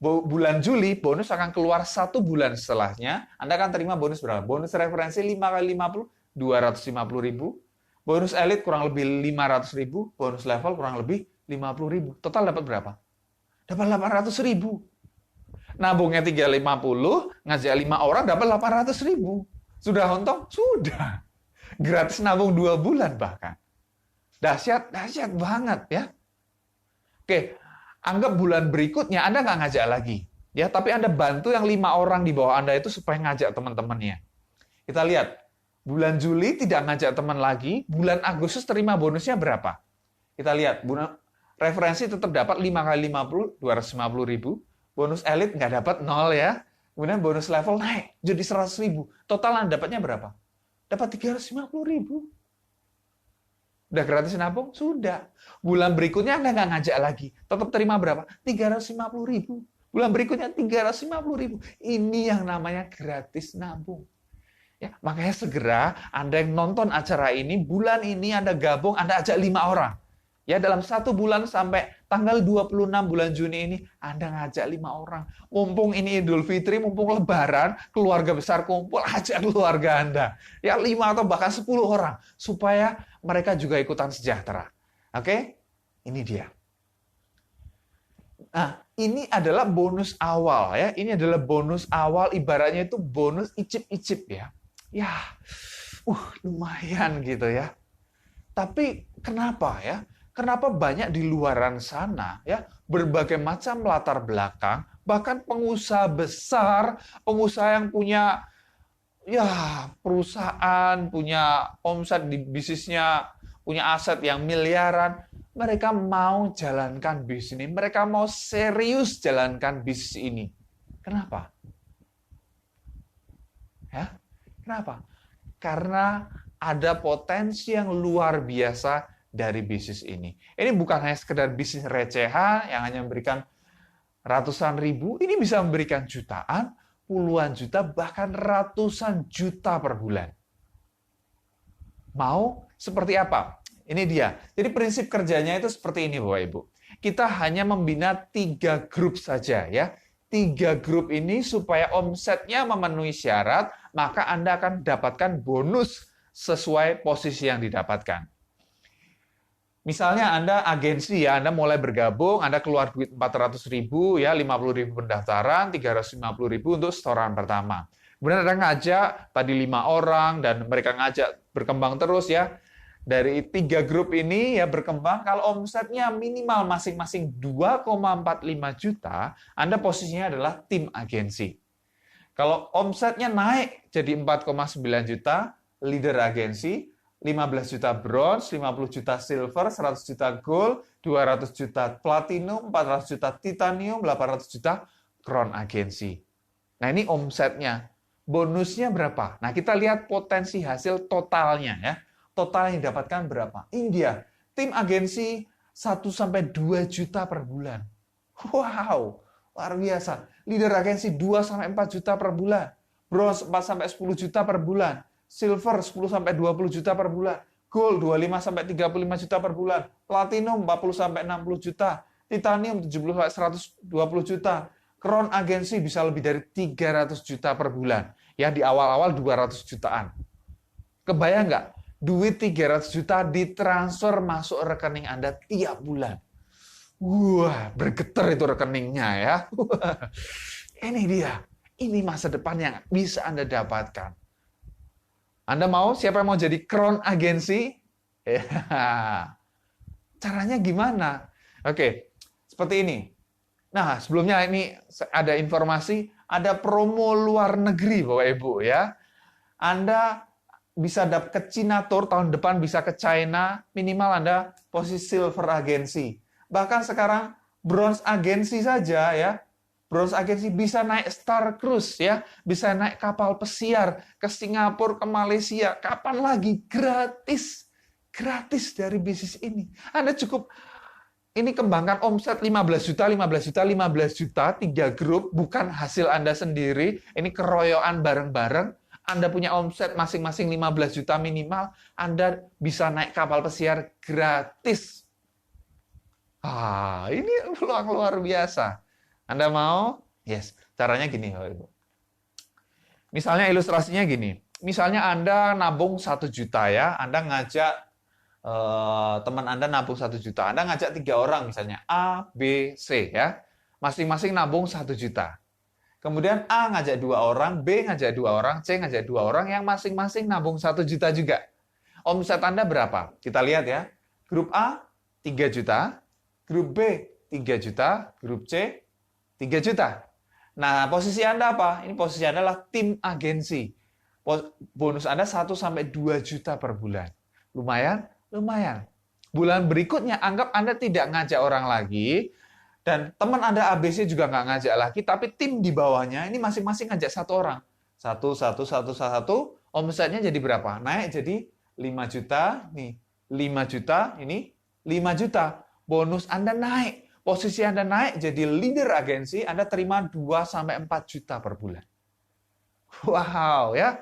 Bulan Juli bonus akan keluar 1 bulan setelahnya, Anda akan terima bonus berapa? Bonus referensi 5 kali 50, 250.000. Bonus elit kurang lebih 500.000, bonus level kurang lebih 50.000. Total dapat berapa? Dapat 800.000. Nabungnya 350, ngajak 5 orang dapat 800.000. Sudah untung? Sudah. Gratis nabung 2 bulan bahkan. Dahsyat banget ya. Oke, anggap bulan berikutnya Anda nggak ngajak lagi. Ya, tapi Anda bantu yang 5 orang di bawah Anda itu supaya ngajak teman-temannya. Kita lihat, bulan Juli tidak ngajak teman lagi, bulan Agustus terima bonusnya berapa? Kita lihat, referensi tetap dapat 5 kali 50, 250.000. Bonus elit nggak dapat 0 ya. Kemudian bonus level naik jadi 100.000. Total Anda dapatnya berapa? Dapat 350.000. Udah gratis nabung? Sudah. Bulan berikutnya Anda nggak ngajak lagi. Tetap terima berapa? 350.000. Bulan berikutnya 350.000. Ini yang namanya gratis nabung. Ya, makanya segera Anda yang nonton acara ini, bulan ini Anda gabung, Anda ajak 5 orang. Ya, dalam 1 bulan sampai tanggal 26 bulan Juni ini, Anda ngajak 5 orang. Mumpung ini Idul Fitri, mumpung Lebaran, keluarga besar kumpul, ajak keluarga Anda. Ya, 5 atau bahkan 10 orang. Supaya mereka juga ikutan sejahtera. Oke? Ini dia. Nah, ini adalah bonus awal ya. Ini adalah bonus awal, ibaratnya itu bonus icip-icip ya. Ya, lumayan gitu ya. Tapi kenapa ya? Kenapa banyak di luaran sana ya, berbagai macam latar belakang, bahkan pengusaha besar, pengusaha yang punya ya perusahaan, punya omset di bisnisnya, punya aset yang miliaran, mereka mau jalankan bisnis ini, mereka mau serius jalankan bisnis ini. Kenapa? Ya, kenapa? Karena ada potensi yang luar biasa dari bisnis ini. Ini bukan hanya sekedar bisnis recehan yang hanya memberikan ratusan ribu, ini bisa memberikan jutaan, puluhan juta, bahkan ratusan juta per bulan. Mau seperti apa? Ini dia. Jadi prinsip kerjanya itu seperti ini, Bapak Ibu. Kita hanya membina 3 grup saja ya. 3 grup ini supaya omsetnya memenuhi syarat, maka Anda akan dapatkan bonus sesuai posisi yang didapatkan. Misalnya Anda agensi ya, Anda mulai bergabung, Anda keluar duit 400.000 ya, 50.000 pendaftaran, 350.000 untuk setoran pertama. Kemudian Anda ngajak tadi 5 orang dan mereka ngajak berkembang terus ya. Dari 3 grup ini ya berkembang, kalau omsetnya minimal masing-masing 2,45 juta, Anda posisinya adalah tim agensi. Kalau omsetnya naik jadi 4,9 juta, leader agensi, 15 juta bronze, 50 juta silver, 100 juta gold, 200 juta platinum, 400 juta titanium, 800 juta crown agensi. Nah ini omsetnya. Bonusnya berapa? Nah kita lihat potensi hasil totalnya ya. Total yang didapatkan berapa? Ini dia. Tim agensi 1-2 juta per bulan. Wow, luar biasa. Leader agensi 2-4 juta per bulan. Bronze 4-10 juta per bulan. Silver 10-20 juta per bulan. Gold 25-35 juta per bulan. Platinum 40-60 juta. Titanium 70-120 juta. Crown agensi bisa lebih dari 300 juta per bulan. Ya di awal-awal 200 jutaan. Kebayang nggak? Duit 300 juta ditransfer masuk rekening Anda tiap bulan. Wah, bergetar itu rekeningnya ya. Ini dia. Ini masa depan yang bisa Anda dapatkan. Anda mau? Siapa yang mau jadi crown agensi? Ya. Caranya gimana? Oke, seperti ini. Nah, sebelumnya ini ada informasi, ada promo luar negeri Bapak Ibu ya. Anda bisa ke Cina Tour tahun depan, bisa ke China, minimal Anda posisi silver agensi. Bahkan sekarang bronze agensi saja ya. Bronze agensi bisa naik Star Cruise ya, bisa naik kapal pesiar ke Singapura, ke Malaysia. Kapan lagi? Gratis. Gratis dari bisnis ini. Anda cukup ini kembangkan omset 15 juta, 15 juta, 15 juta, 3 grup, bukan hasil Anda sendiri. Ini keroyokan bareng-bareng. Anda punya omset masing-masing 15 juta minimal, Anda bisa naik kapal pesiar gratis. Ini peluang luar biasa. Anda mau? Yes. Caranya gini, Bapak Ibu. Misalnya ilustrasinya gini. Misalnya Anda nabung 1 juta ya, Anda ngajak teman Anda nabung 1 juta. Anda ngajak 3 orang misalnya, A, B, C ya. Masing-masing nabung 1 juta. Kemudian A ngajak 2 orang, B ngajak 2 orang, C ngajak 2 orang, yang masing-masing nabung 1 juta juga. Omset Anda berapa? Kita lihat ya. Grup A, 3 juta. Grup B, 3 juta. Grup C, 3 juta. Nah, posisi Anda apa? Ini posisi Anda adalah tim agensi. Bonus Anda 1-2 juta per bulan. Lumayan? Lumayan. Bulan berikutnya, anggap Anda tidak ngajak orang lagi, dan teman Anda ABC juga nggak ngajak lagi, tapi tim di bawahnya ini masing-masing ngajak 1 orang. 1, omsetnya jadi berapa? Naik jadi 5 juta, nih 5 juta, ini 5 juta. Bonus Anda naik. Posisi Anda naik jadi leader agensi, Anda terima 2-4 juta per bulan. Wow, ya.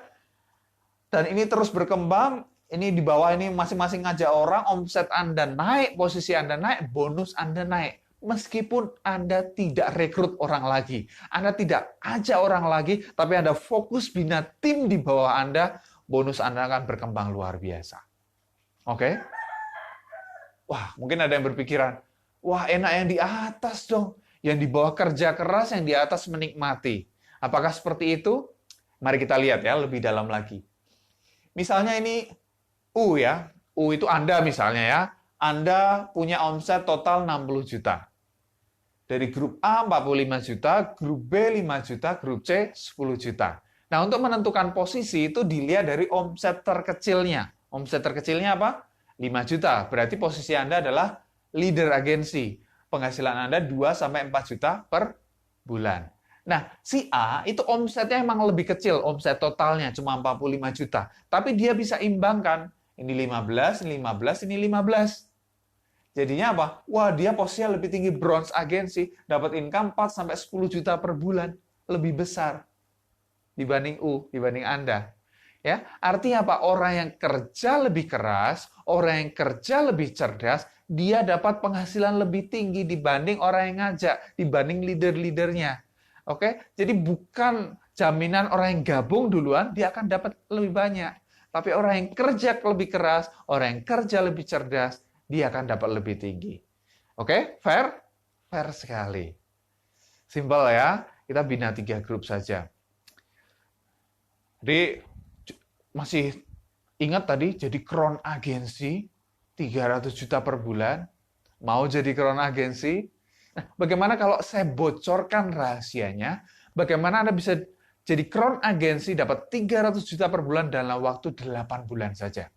Dan ini terus berkembang, ini di bawah ini masing-masing ngajak orang, omset Anda naik, posisi Anda naik, bonus Anda naik. Meskipun Anda tidak rekrut orang lagi, Anda tidak ajak orang lagi, tapi Anda fokus bina tim di bawah Anda, bonus Anda akan berkembang luar biasa. Oke? Wah, mungkin ada yang berpikiran, wah enak yang di atas dong. Yang di bawah kerja keras, yang di atas menikmati. Apakah seperti itu? Mari kita lihat ya lebih dalam lagi. Misalnya ini U ya. U itu Anda misalnya ya. Anda punya omset total 60 juta. Dari grup A 45 juta, grup B 5 juta, grup C 10 juta. Nah, untuk menentukan posisi itu dilihat dari omset terkecilnya. Omset terkecilnya apa? 5 juta. Berarti posisi Anda adalah leader agensi. Penghasilan Anda 2-4 juta per bulan. Nah, si A itu omsetnya emang lebih kecil, omset totalnya cuma 45 juta. Tapi dia bisa imbangkan. Ini 15, ini 15, ini 15. Jadinya apa? Wah, dia posisinya lebih tinggi, bronze agensi, dapat income 4-10 juta per bulan, lebih besar dibanding dibanding Anda. Ya, artinya apa? Orang yang kerja lebih keras, orang yang kerja lebih cerdas, dia dapat penghasilan lebih tinggi dibanding orang yang ngajak, dibanding leader-leadernya. Oke? Jadi bukan jaminan orang yang gabung duluan dia akan dapat lebih banyak. Tapi orang yang kerja lebih keras, orang yang kerja lebih cerdas, dia akan dapat lebih tinggi. Oke, fair? Fair sekali. Simpel ya, kita bina 3 grup saja. Jadi, masih ingat tadi, jadi crown agensi, 300 juta per bulan, mau jadi crown agensi? Nah, bagaimana kalau saya bocorkan rahasianya, bagaimana Anda bisa jadi crown agensi dapat 300 juta per bulan dalam waktu 8 bulan saja?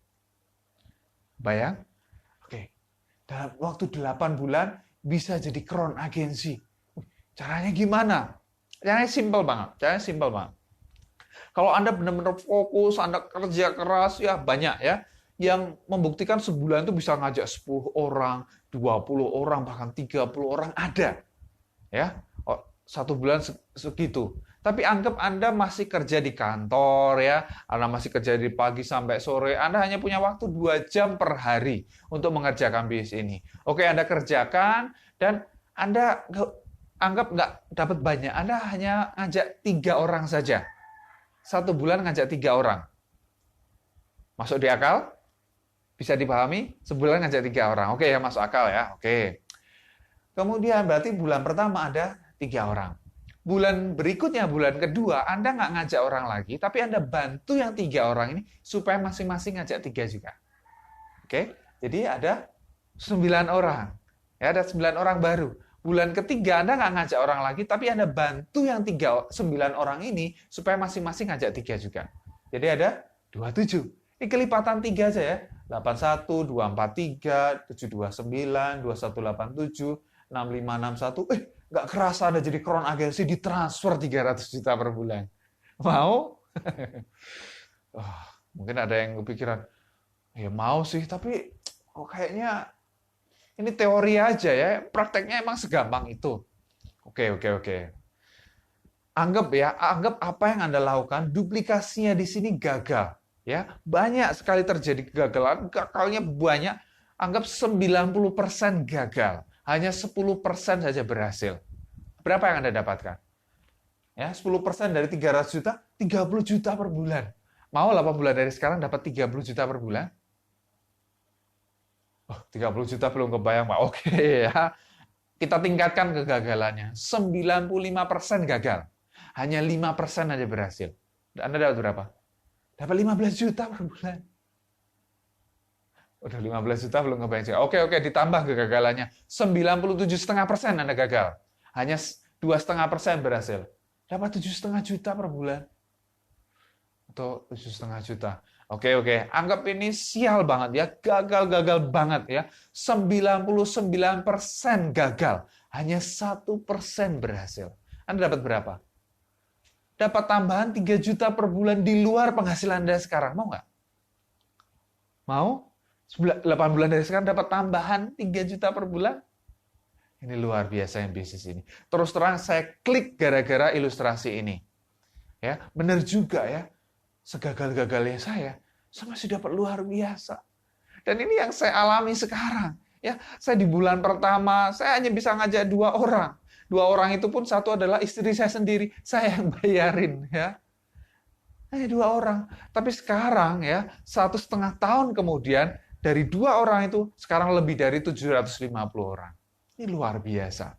Bayang? Dalam waktu 8 bulan bisa jadi crown agensi. Caranya gimana? Caranya simpel banget. Kalau Anda benar-benar fokus, Anda kerja keras, ya banyak ya. Yang membuktikan sebulan itu bisa ngajak 10 orang, 20 orang, bahkan 30 orang ada. Ya, 1 bulan segitu. Tapi anggap Anda masih kerja di kantor ya, Anda masih kerja dari pagi sampai sore, Anda hanya punya waktu 2 jam per hari untuk mengerjakan bisnis ini. Oke, Anda kerjakan dan Anda anggap nggak dapat banyak, Anda hanya ngajak 3 orang saja. 1 bulan ngajak 3 orang. Masuk di akal? Bisa dipahami? Sebulan ngajak 3 orang. Oke ya, masuk akal ya. Oke. Kemudian berarti bulan pertama ada 3 orang. Bulan berikutnya, bulan kedua, Anda nggak ngajak orang lagi, tapi Anda bantu yang 3 orang ini supaya masing-masing ngajak 3 juga. Oke, jadi ada 9 orang. Ya, ada 9 orang baru. Bulan ketiga Anda nggak ngajak orang lagi, tapi Anda bantu yang 9 orang ini supaya masing-masing ngajak 3 juga. Jadi ada 27. Ini kelipatan 3 aja ya. 81, 243, 729, 2187, 6561. Nggak kerasa Anda jadi crown agensi ditransfer 300 juta per bulan. Mau? Mungkin ada yang kepikiran, ya mau sih, tapi kok kayaknya ini teori aja ya, prakteknya emang segampang itu. Oke. Anggap apa yang Anda lakukan, duplikasinya di sini gagal. Ya, banyak sekali terjadi kegagalan, gagalnya banyak, anggap 90% gagal. Hanya 10% saja berhasil. Berapa yang Anda dapatkan? Ya, 10% dari 300 juta, 30 juta per bulan. Mau 8 bulan dari sekarang dapat 30 juta per bulan? 30 juta belum kebayang, Pak. Oke ya. Kita tingkatkan kegagalannya. 95% gagal. Hanya 5% aja berhasil. Anda dapat berapa? Dapat 15 juta per bulan. Udah 15 juta belum kebayang juga. Oke, ditambah kegagalannya. 97,5% Anda gagal. Hanya 2,5% berhasil. Dapat 7,5 juta per bulan. Atau 7,5 juta. Oke. Anggap ini sial banget ya. Gagal banget ya. 99% gagal. Hanya 1% berhasil. Anda dapat berapa? Dapat tambahan 3 juta per bulan di luar penghasilan Anda sekarang. Mau nggak? Mau? 8 bulan dari sekarang dapat tambahan 3 juta per bulan? Ini luar biasa yang bisnis ini. Terus terang saya klik gara-gara ilustrasi ini. Ya, benar juga ya. Segagal-gagalnya saya masih dapat luar biasa. Dan ini yang saya alami sekarang. Ya, saya di bulan pertama saya hanya bisa ngajak 2 orang. 2 orang itu pun satu adalah istri saya sendiri. Saya yang bayarin ya. Hanya 2 orang. Tapi sekarang ya, 1,5 tahun kemudian dari 2 orang itu sekarang lebih dari 750 orang. Ini luar biasa.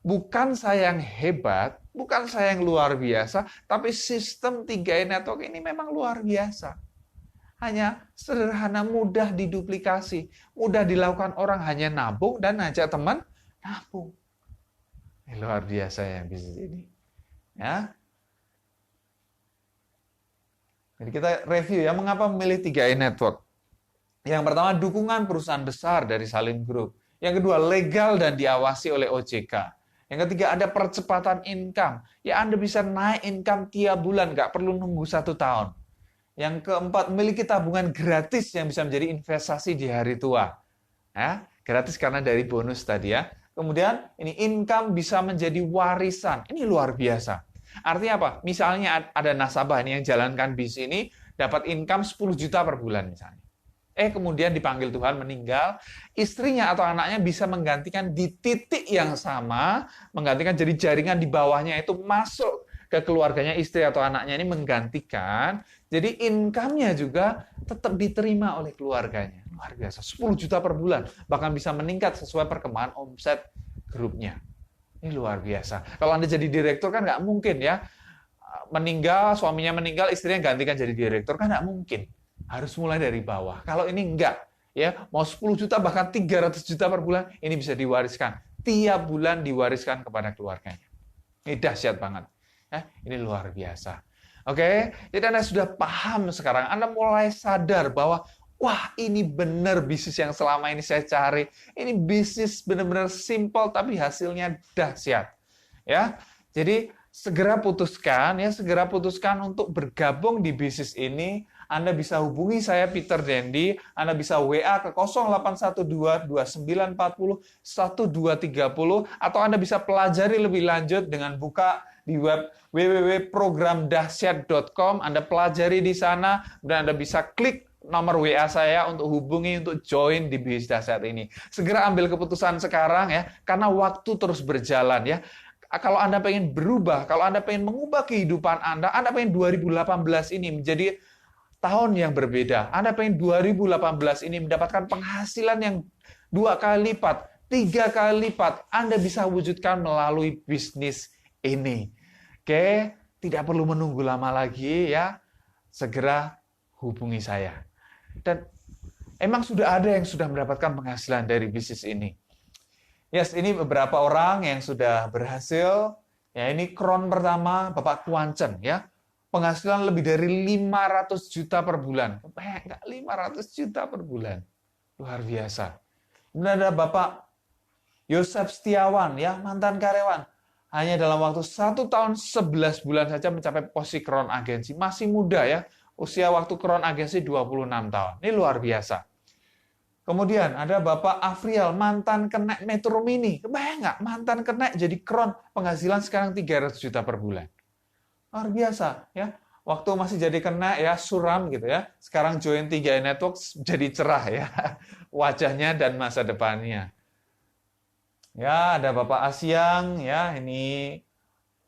Bukan saya yang hebat, bukan saya yang luar biasa, tapi sistem 3i Network ini memang luar biasa. Hanya sederhana, mudah diduplikasi, mudah dilakukan orang, hanya nabung dan ngajak teman nabung. Ini luar biasa ya bisnis ini. Ya. Jadi kita review ya, mengapa memilih 3i Network. Yang pertama, dukungan perusahaan besar dari Salim Group. Yang kedua, legal dan diawasi oleh OJK. Yang ketiga, ada percepatan income. Ya, Anda bisa naik income tiap bulan, nggak perlu nunggu 1 tahun. Yang keempat, memiliki tabungan gratis yang bisa menjadi investasi di hari tua. Ya, gratis karena dari bonus tadi ya. Kemudian, ini income bisa menjadi warisan. Ini luar biasa. Artinya apa? Misalnya ada nasabah ini yang jalankan bisnis ini, dapat income 10 juta per bulan misalnya. Kemudian dipanggil Tuhan meninggal, istrinya atau anaknya bisa menggantikan di titik yang sama, menggantikan jadi jaringan di bawahnya itu masuk ke keluarganya istri atau anaknya ini menggantikan, jadi income-nya juga tetap diterima oleh keluarganya. Luar biasa, 10 juta per bulan, bahkan bisa meningkat sesuai perkembangan omset grupnya. Ini luar biasa. Kalau Anda jadi direktur kan nggak mungkin ya, meninggal, suaminya meninggal, istrinya gantikan jadi direktur, kan nggak mungkin. Harus mulai dari bawah. Kalau ini enggak, ya mau 10 juta bahkan 300 juta per bulan, ini bisa diwariskan. Tiap bulan diwariskan kepada keluarganya. Ini dahsyat banget. Ini luar biasa. Oke, jadi Anda sudah paham sekarang. Anda mulai sadar bahwa, wah ini benar bisnis yang selama ini saya cari. Ini bisnis benar-benar simple tapi hasilnya dahsyat. Ya, jadi segera putuskan untuk bergabung di bisnis ini. Anda bisa hubungi saya Peter Dendi, Anda bisa WA ke 0812 2940 1230 atau Anda bisa pelajari lebih lanjut dengan buka di web www.programdahsyat.com. Anda pelajari di sana dan Anda bisa klik nomor WA saya untuk hubungi untuk join di bisnis dahsyat ini. Segera ambil keputusan sekarang ya, karena waktu terus berjalan ya. Kalau Anda pengen berubah, kalau Anda pengen mengubah kehidupan Anda pengen 2018 ini menjadi tahun yang berbeda. Anda pengen 2018 ini mendapatkan penghasilan yang 2 kali lipat, 3 kali lipat. Anda bisa wujudkan melalui bisnis ini. Oke, tidak perlu menunggu lama lagi ya. Segera hubungi saya. Dan emang sudah ada yang sudah mendapatkan penghasilan dari bisnis ini. Yes, ini beberapa orang yang sudah berhasil. Ya, ini kron pertama Bapak Kuancen ya. Penghasilan lebih dari 500 juta per bulan. Enggak, 500 juta per bulan. Luar biasa. Kemudian ada Bapak Yosef Setiawan, ya mantan karyawan. Hanya dalam waktu 1 tahun 11 bulan saja mencapai posisi kron agensi. Masih muda ya, usia waktu kron agensi 26 tahun. Ini luar biasa. Kemudian ada Bapak Afrial, mantan kenek Metro Mini. Kebayang nggak? Mantan kenek jadi kron, penghasilan sekarang 300 juta per bulan. Luar biasa ya. Waktu masih jadi kena ya suram gitu ya. Sekarang join 3i Network jadi cerah ya. Wajahnya dan masa depannya. Ya, ada Bapak Asyang ya, ini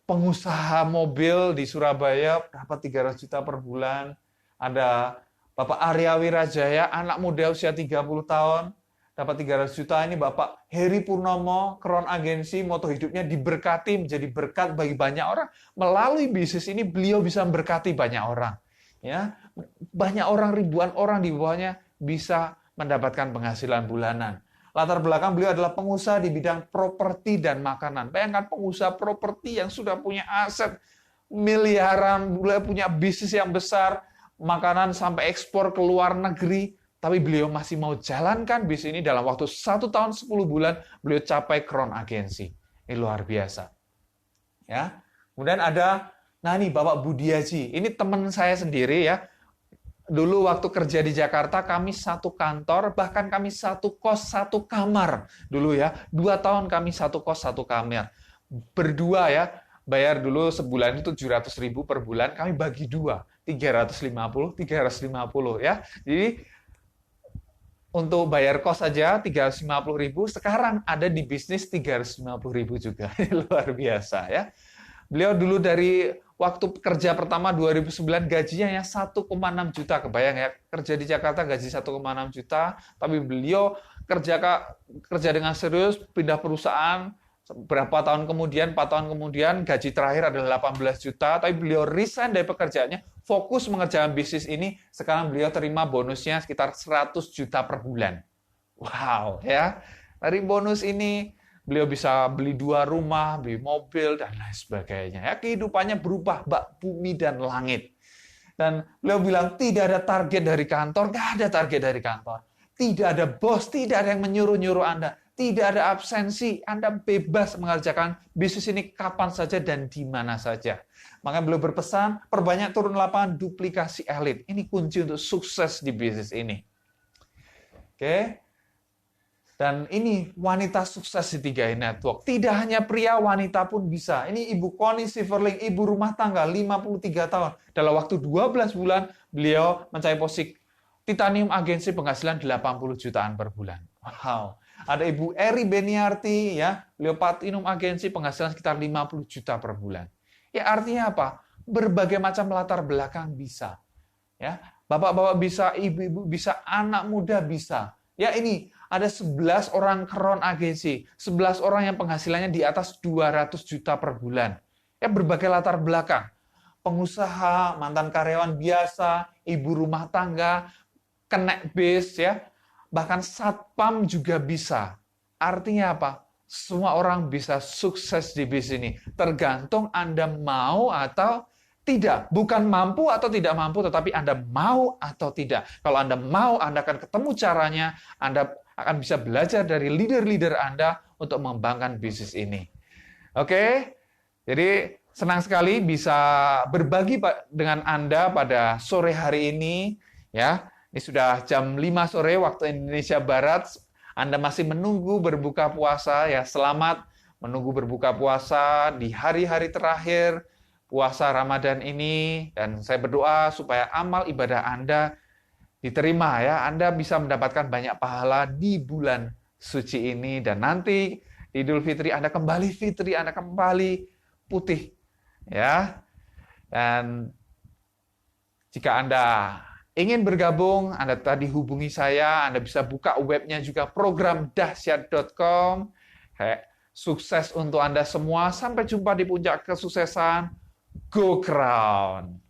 pengusaha mobil di Surabaya dapat 300 juta per bulan. Ada Bapak Arya Wirajaya, anak muda usia 30 tahun, dapat 300 juta. Ini Bapak Heri Purnomo, kron agensi, moto hidupnya diberkati, menjadi berkat bagi banyak orang. Melalui bisnis ini beliau bisa memberkati banyak orang. Ya, banyak orang, ribuan orang di bawahnya bisa mendapatkan penghasilan bulanan. Latar belakang beliau adalah pengusaha di bidang properti dan makanan. Bayangkan pengusaha properti yang sudah punya aset miliaran, beliau punya bisnis yang besar, makanan sampai ekspor ke luar negeri. Tapi beliau masih mau jalankan bisnis ini dalam waktu 1 tahun 10 bulan, beliau capai kron agensi. Ini luar biasa. Ya. Kemudian ada, nah ini Bapak Budiaji. Ini teman saya sendiri ya. Dulu waktu kerja di Jakarta, kami satu kantor, bahkan kami satu kos, satu kamar. Dulu ya, 2 tahun kami satu kos, satu kamar. Berdua ya, bayar dulu sebulan itu 700.000 per bulan, kami bagi 2, 350 ya. Jadi untuk bayar kos saja 350.000, sekarang ada di bisnis 350.000 juga. Luar biasa ya. Beliau dulu dari waktu kerja pertama 2009 gajinya yang 1,6 juta, kebayang ya. Kerja di Jakarta gaji 1,6 juta, tapi beliau kerja dengan serius, pindah perusahaan, berapa tahun kemudian, 4 tahun kemudian, gaji terakhir adalah 18 juta, tapi beliau resign dari pekerjaannya, fokus mengerjakan bisnis ini, sekarang beliau terima bonusnya sekitar 100 juta per bulan. Wow, ya. Dari bonus ini, beliau bisa beli 2 rumah, beli mobil, dan lain sebagainya. Ya, kehidupannya berubah, bak bumi dan langit. Dan beliau bilang, tidak ada target dari kantor, nggak ada target dari kantor. Tidak ada bos, tidak ada yang menyuruh-nyuruh Anda. Tidak ada absensi, Anda bebas mengerjakan bisnis ini kapan saja dan di mana saja. Maka beliau berpesan, perbanyak turun lapangan duplikasi elit. Ini kunci untuk sukses di bisnis ini. Oke. Dan ini wanita sukses di 3i Network. Tidak hanya pria, wanita pun bisa. Ini Ibu Connie Siverling, ibu rumah tangga, 53 tahun. Dalam waktu 12 bulan, beliau mencapai posisi Titanium Agensi penghasilan 80 jutaan per bulan. Wow. Ada Ibu Eri Beniarti, ya, beliau Platinum Agensi penghasilan sekitar 50 juta per bulan. Ya, artinya apa? Berbagai macam latar belakang bisa. Ya, bapak-bapak bisa, ibu-ibu bisa, anak muda bisa. Ya, ini ada 11 orang kron agensi, 11 orang yang penghasilannya di atas 200 juta per bulan. Ya, berbagai latar belakang. Pengusaha, mantan karyawan biasa, ibu rumah tangga, kenek bis, ya, bahkan satpam juga bisa. Artinya apa? Semua orang bisa sukses di bisnis ini. Tergantung Anda mau atau tidak. Bukan mampu atau tidak mampu, tetapi Anda mau atau tidak. Kalau Anda mau, Anda akan ketemu caranya. Anda akan bisa belajar dari leader-leader Anda untuk mengembangkan bisnis ini. Oke? Jadi senang sekali bisa berbagi dengan Anda pada sore hari ini. Ya, ini sudah jam 5 sore waktu Indonesia Barat. Anda masih menunggu berbuka puasa, ya selamat menunggu berbuka puasa di hari-hari terakhir puasa Ramadan ini. Dan saya berdoa supaya amal ibadah Anda diterima, ya. Anda bisa mendapatkan banyak pahala di bulan suci ini. Dan nanti di Idul Fitri Anda kembali putih. Ya. Dan jika Anda ingin bergabung, Anda tadi hubungi saya, Anda bisa buka webnya juga programdahsyat.com. Sukses untuk Anda semua, sampai jumpa di puncak kesuksesan. Go Crown!